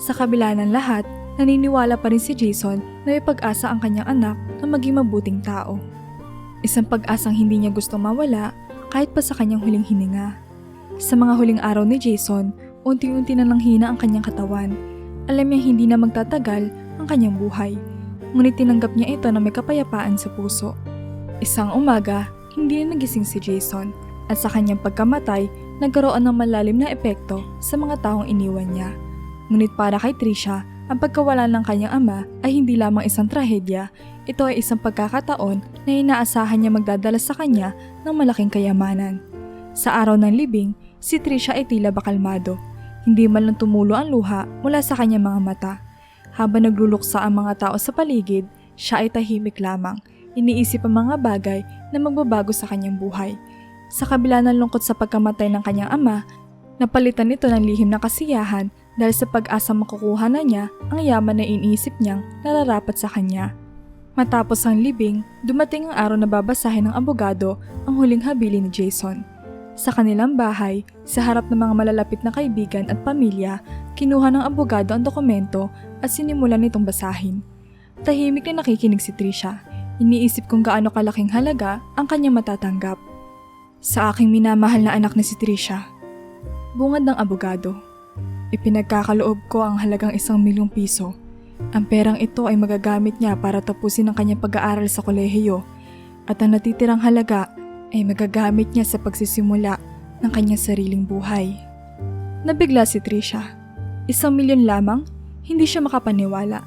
A: Sa kabila ng lahat, naniniwala pa rin si Jason na may pag-asa ang kanyang anak na maging mabuting tao. Isang pag-asang hindi niya gustong mawala kahit pa sa kanyang huling hininga. Sa mga huling araw ni Jason, unti-unti na lang hina ang kanyang katawan. Alam niya hindi na magtatagal ang kanyang buhay, ngunit tinanggap niya ito na may kapayapaan sa puso. Isang umaga, hindi na nagising si Jason at sa kanyang pagkamatay, nagkaroon ng malalim na epekto sa mga taong iniwan niya. Ngunit para kay Trisha, ang pagkawala ng kanyang ama ay hindi lamang isang trahedya, ito ay isang pagkakataon na inaasahan niya magdadala sa kanya ng malaking kayamanan. Sa araw ng libing, si Trisha ay tila ba kalmado. Hindi man lang tumulo ang luha mula sa kanyang mga mata. Habang nagluluksa ang mga tao sa paligid, siya ay tahimik lamang. Iniisip ang mga bagay na magbabago sa kanyang buhay. Sa kabila ng lungkot sa pagkamatay ng kanyang ama, napalitan ito ng lihim na kasiyahan dahil sa pag-asa makukuha na niya ang yaman na iniisip niyang nararapat sa kanya. Matapos ang libing, dumating ang araw na babasahin ng abogado ang huling habilin ni Jason. Sa kanilang bahay, sa harap ng mga malalapit na kaibigan at pamilya, kinuha ng abogado ang dokumento at sinimulan nitong basahin. Tahimik na nakikinig si Trisha. Iniisip kung gaano kalaking halaga ang kanyang matatanggap. Sa aking minamahal na anak na si Trisha. Bungad ng abogado. Ipinagkakaloob ko ang halagang 1,000,000 piso. Ang perang ito ay magagamit niya para tapusin ang kanyang pag-aaral sa kolehiyo at ang natitirang halaga ay magagamit niya sa pagsisimula ng kanyang sariling buhay. Nabigla si Trisha. 1,000,000 lamang? Hindi siya makapaniwala.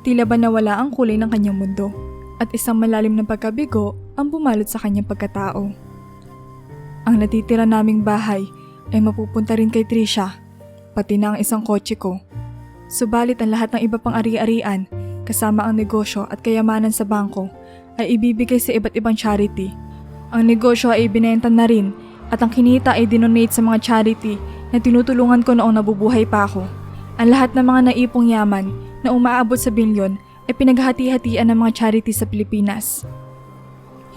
A: Tila ba nawala ang kulay ng kanyang mundo at isang malalim na pagkabigo ang bumalot sa kanyang pagkatao. Ang natitira naming bahay ay mapupunta rin kay Trisha, pati na ang isang kotse ko. Subalit ang lahat ng iba pang ari-arian, kasama ang negosyo at kayamanan sa bangko, ay ibibigay sa iba't ibang charity. Ang negosyo ay ibinenta na rin at ang kinita ay dinonate sa mga charity na tinutulungan ko noong nabubuhay pa ako. Ang lahat ng mga naipong yaman na umaabot sa bilyon ay pinaghati-hatian ng mga charity sa Pilipinas.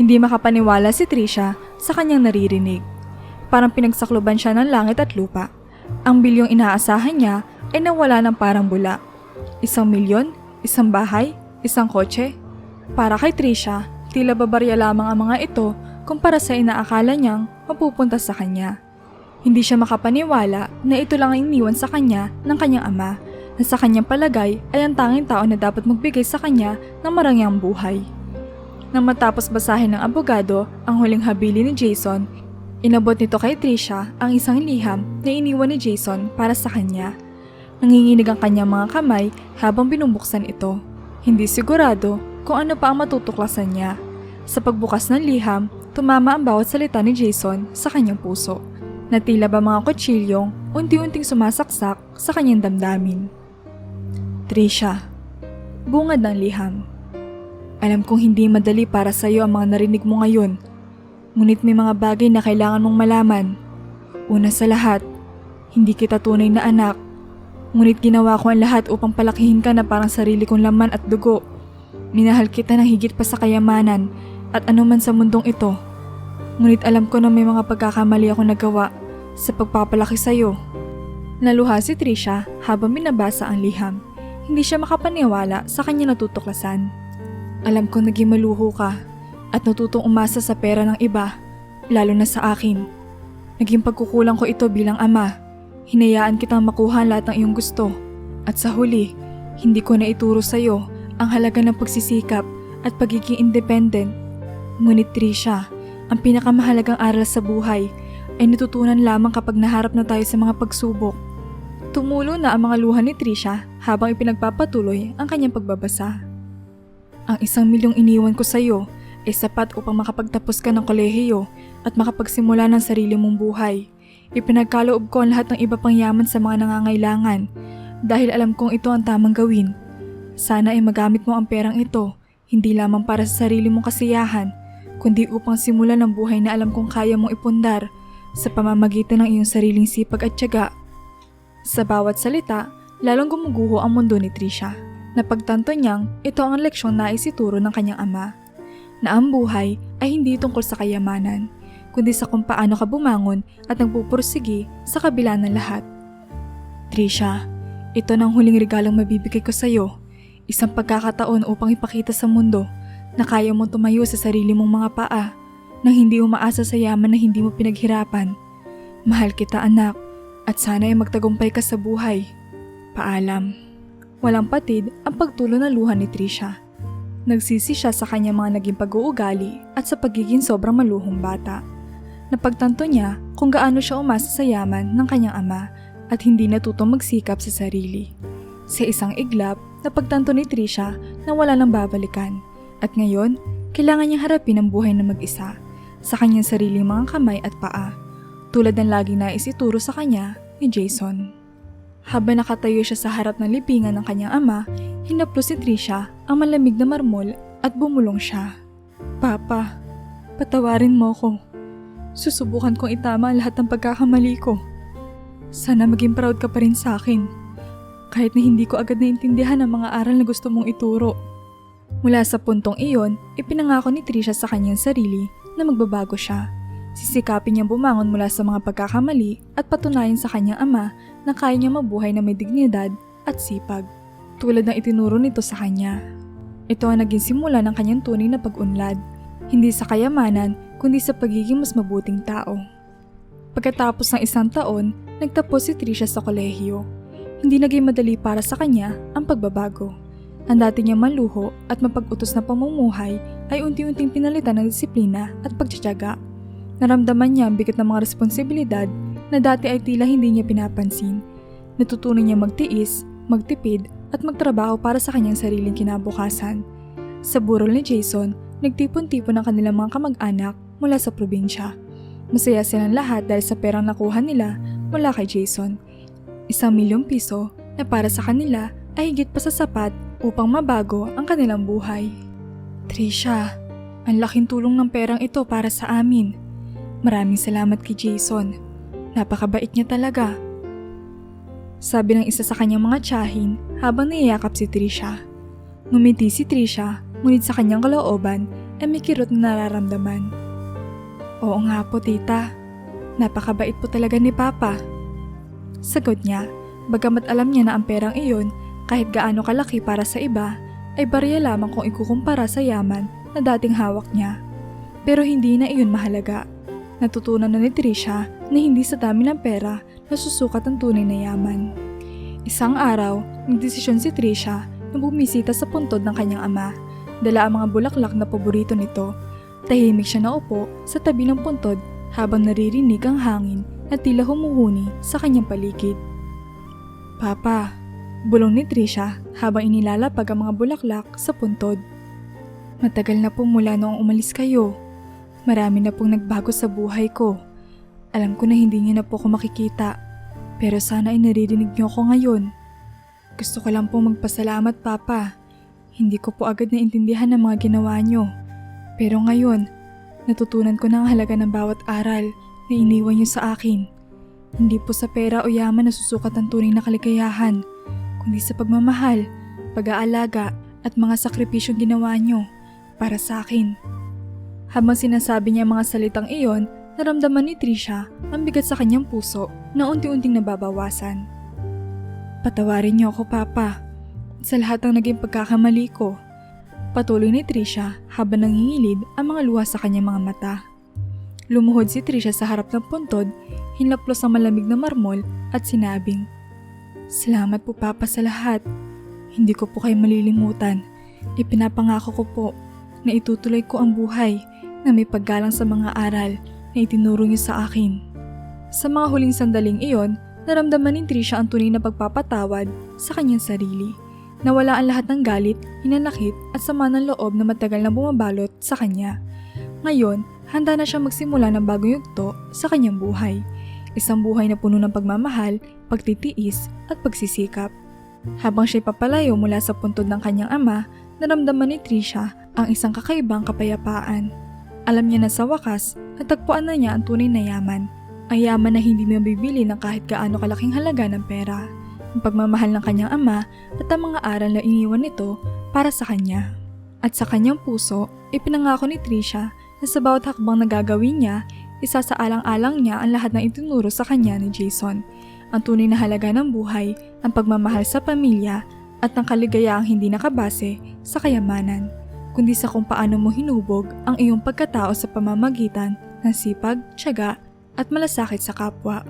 A: Hindi makapaniwala si Trisha sa kanyang naririnig. Parang pinagsakloban siya ng langit at lupa. Ang bilyong inaasahan niya ay nawala ng parang bula. 1 milyon, isang bahay, isang kotse. Para kay Trisha, tila babarya lamang ang mga ito kumpara sa inaakala niyang mapupunta sa kanya. Hindi siya makapaniwala na ito lang ang iniwan sa kanya ng kanyang ama, na sa kanyang palagay ay ang tanging tao na dapat magbigay sa kanya ng marangyang buhay. Nang matapos basahin ng abogado ang huling habili ni Jason, inabot nito kay Trisha ang isang liham na iniwan ni Jason para sa kanya. Nanginginig ang kanyang mga kamay habang binubuksan ito. Hindi sigurado kung ano pa ang matutuklasan niya. Sa pagbukas ng liham, tumama ang bawat salita ni Jason sa kanyang puso, na tila ba mga kutsilyong unti-unting sumasaksak sa kanyang damdamin. Trisha, bungad ng liham. Alam kong hindi madali para sa iyo ang mga narinig mo ngayon, ngunit may mga bagay na kailangan mong malaman. Una sa lahat, hindi kita tunay na anak, ngunit ginawa ko ang lahat upang palakihin ka na parang sarili kong laman at dugo. Minahal kita ng higit pa sa kayamanan at anuman sa mundong ito. Ngunit alam ko na may mga pagkakamali ako nagawa sa pagpapalaki sa iyo. Naluha si Trisha habang binabasa ang liham. Hindi siya makapaniwala sa kanya natutuklasan. Alam ko naging maluho ka at natutong umasa sa pera ng iba, lalo na sa akin. Naging pagkukulang ko ito bilang ama. Hinayaan kitang makuha lahat ng iyong gusto. At sa huli, hindi ko na ituro sa iyo ang halaga ng pagsisikap at pagiging independent. Ngunit Trisha, ang pinakamahalagang aral sa buhay ay natutunan lamang kapag naharap na tayo sa mga pagsubok. Tumulo na ang mga luha ni Trisha habang ipinagpapatuloy ang kanyang pagbabasa. Ang 1 milyong iniwan ko sa iyo ay sapat upang makapagtapos ka ng kolehiyo at makapagsimula ng sarili mong buhay. Ipinagkaloob ko ang lahat ng iba pang yaman sa mga nangangailangan dahil alam kong ito ang tamang gawin. Sana ay magamit mo ang perang ito hindi lamang para sa sarili mong kasiyahan, kundi upang simulan ng buhay na alam kong kaya mong ipundar sa pamamagitan ng iyong sariling sipag at tiyaga. Sa bawat salita, lalong gumuguho ang mundo ni Trisha. Napagtanto niyang ito ang leksyong nais ituro ng kanyang ama, na ang buhay ay hindi tungkol sa kayamanan, kundi sa kung paano ka bumangon at nagpupursigi sa kabila ng lahat. Trisha, ito na ang huling regalong mabibigay ko sa iyo, isang pagkakataon upang ipakita sa mundo na kaya mong tumayo sa sarili mong mga paa, nang hindi umaasa sa yaman na hindi mo pinaghirapan. Mahal kita anak, at sana ay magtagumpay ka sa buhay. Paalam. Walang patid ang pagtulo ng luha ni Trisha. Nagsisi siya sa kanyang mga naging pag-uugali at sa pagiging sobrang maluhong bata. Napagtanto niya kung gaano siya umasa sa yaman ng kanyang ama at hindi natutong magsikap sa sarili. Sa isang iglap, napagtanto ni Trisha na wala nang babalikan at ngayon, kailangan niyang harapin ang buhay na mag-isa sa kanyang sariling mga kamay at paa, tulad ng laging nais ituro sa kanya ni Jason. Habang nakatayo siya sa harap ng libingan ng kanyang ama, hinaplos si Trisha ang malamig na marmol at bumulong siya. Papa, patawarin mo ko. Susubukan kong itama ang lahat ng pagkakamali ko. Sana maging proud ka pa rin sa akin, kahit na hindi ko agad naintindihan ang mga aral na gusto mong ituro. Mula sa puntong iyon, ipinangako ni Trisha sa kanyang sarili na magbabago siya. Sisikapin niyang bumangon mula sa mga pagkakamali at patunayan sa kanyang ama na kaya niya mabuhay na may dignidad at sipag, tulad ng itinuro nito sa kanya. Ito ang naging simula ng kanyang tunay na pag-unlad, hindi sa kayamanan kundi sa pagiging mas mabuting tao. Pagkatapos ng 1 taon, nagtapos si Trisha sa kolehiyo. Hindi naging madali para sa kanya ang pagbabago. Ang dati niyang maluho at mapag-utos na pamumuhay ay unti-unting pinalitan ng disiplina at pagtsatsaga. Naramdaman niya ang bigat ng mga responsibilidad na dati ay tila hindi niya pinapansin. Natutunan niya magtiis, magtipid at magtrabaho para sa kanyang sariling kinabukasan. Sa burol ni Jason, nagtipon-tipon ang kanilang mga kamag-anak mula sa probinsya. Masaya silang lahat dahil sa perang nakuha nila mula kay Jason. 1 milyong piso na para sa kanila ay higit pa sa sapat upang mabago ang kanilang buhay. Trisha, ang laking tulong ng perang ito para sa amin. Maraming salamat kay Jason. Napakabait niya talaga. sabi ng isa sa kanyang mga tiyahin habang niyayakap si Trisha. Ngumiti si Trisha, ngunit sa kanyang kalooban ay may kirot na nararamdaman. Oo nga po tita, napakabait po talaga ni Papa. Sagot niya, bagamat alam niya na ang perang iyon kahit gaano kalaki para sa iba ay barya lamang kung ikukumpara sa yaman na dating hawak niya. Pero hindi na iyon mahalaga. Natutunan na ni Trisha na hindi sa dami ng pera nasusukat ang tunay na yaman. Isang araw, nagdesisyon si Trisha na bumisita sa puntod ng kanyang ama. Dala ang mga bulaklak na paborito nito. Tahimik siya naupo sa tabi ng puntod habang naririnig ang hangin na tila humuhuni sa kanyang paligid. Papa, bulong ni Trisha habang inilalapag ang mga bulaklak sa puntod. Matagal na po mula noong umalis kayo. Marami na pong nagbago sa buhay ko. Alam ko na hindi niyo na po ako makikita, pero sana ay naririnig niyo ako ngayon. Gusto ko lang pong magpasalamat, Papa. Hindi ko po agad naintindihan ang mga ginawa niyo. Pero ngayon, natutunan ko na ang halaga ng bawat aral na iniwan niyo sa akin. Hindi po sa pera o yaman nasusukat ang tunay na kaligayahan, kundi sa pagmamahal, pag-aalaga at mga sakripisyong ginawa niyo para sa akin. Habang sinasabi niya mga salitang iyon, naramdaman ni Trisha ang bigat sa kanyang puso na unti-unting nababawasan. Patawarin niyo ako, Papa, sa lahat ng naging pagkakamali ko. Patuloy ni Trisha habang nangingilid ang mga luha sa kanyang mga mata. Lumuhod si Trisha sa harap ng puntod, hinaplos ang malamig na marmol at sinabing, "Salamat po, Papa, sa lahat. Hindi ko po kayo malilimutan. Ipinapangako ko po na itutuloy ko ang buhay na may paggalang sa mga aral na itinuro niyo sa akin." Sa mga huling sandaling iyon, naramdaman ni Trisha ang tunay na pagpapatawad sa kanyang sarili. Nawala ang lahat ng galit, hinanakit at sama ng loob na matagal na bumabalot sa kanya. Ngayon, handa na siyang magsimula ng bagong yugto sa kanyang buhay. Isang buhay na puno ng pagmamahal, pagtitiis at pagsisikap. Habang siya'y papalayo mula sa puntod ng kanyang ama, naramdaman ni Trisha ang isang kakaibang kapayapaan. Alam niya na sa wakas, natagpuan na niya ang tunay na yaman. Ang yaman na hindi mabibili ng kahit gaano kalaking halaga ng pera. Ang pagmamahal ng kanyang ama at ang mga aral na iniwan nito para sa kanya. At sa kanyang puso, ipinangako ni Trisha na sa bawat hakbang na gagawin niya, isasaalang-alang niya ang lahat ng itinuro sa kanya ni Jason. Ang tunay na halaga ng buhay, ang pagmamahal sa pamilya at ang kaligayaang hindi nakabase sa kayamanan, kundi sa kung paano mo hinubog ang iyong pagkatao sa pamamagitan ng sipag, tiyaga at malasakit sa kapwa.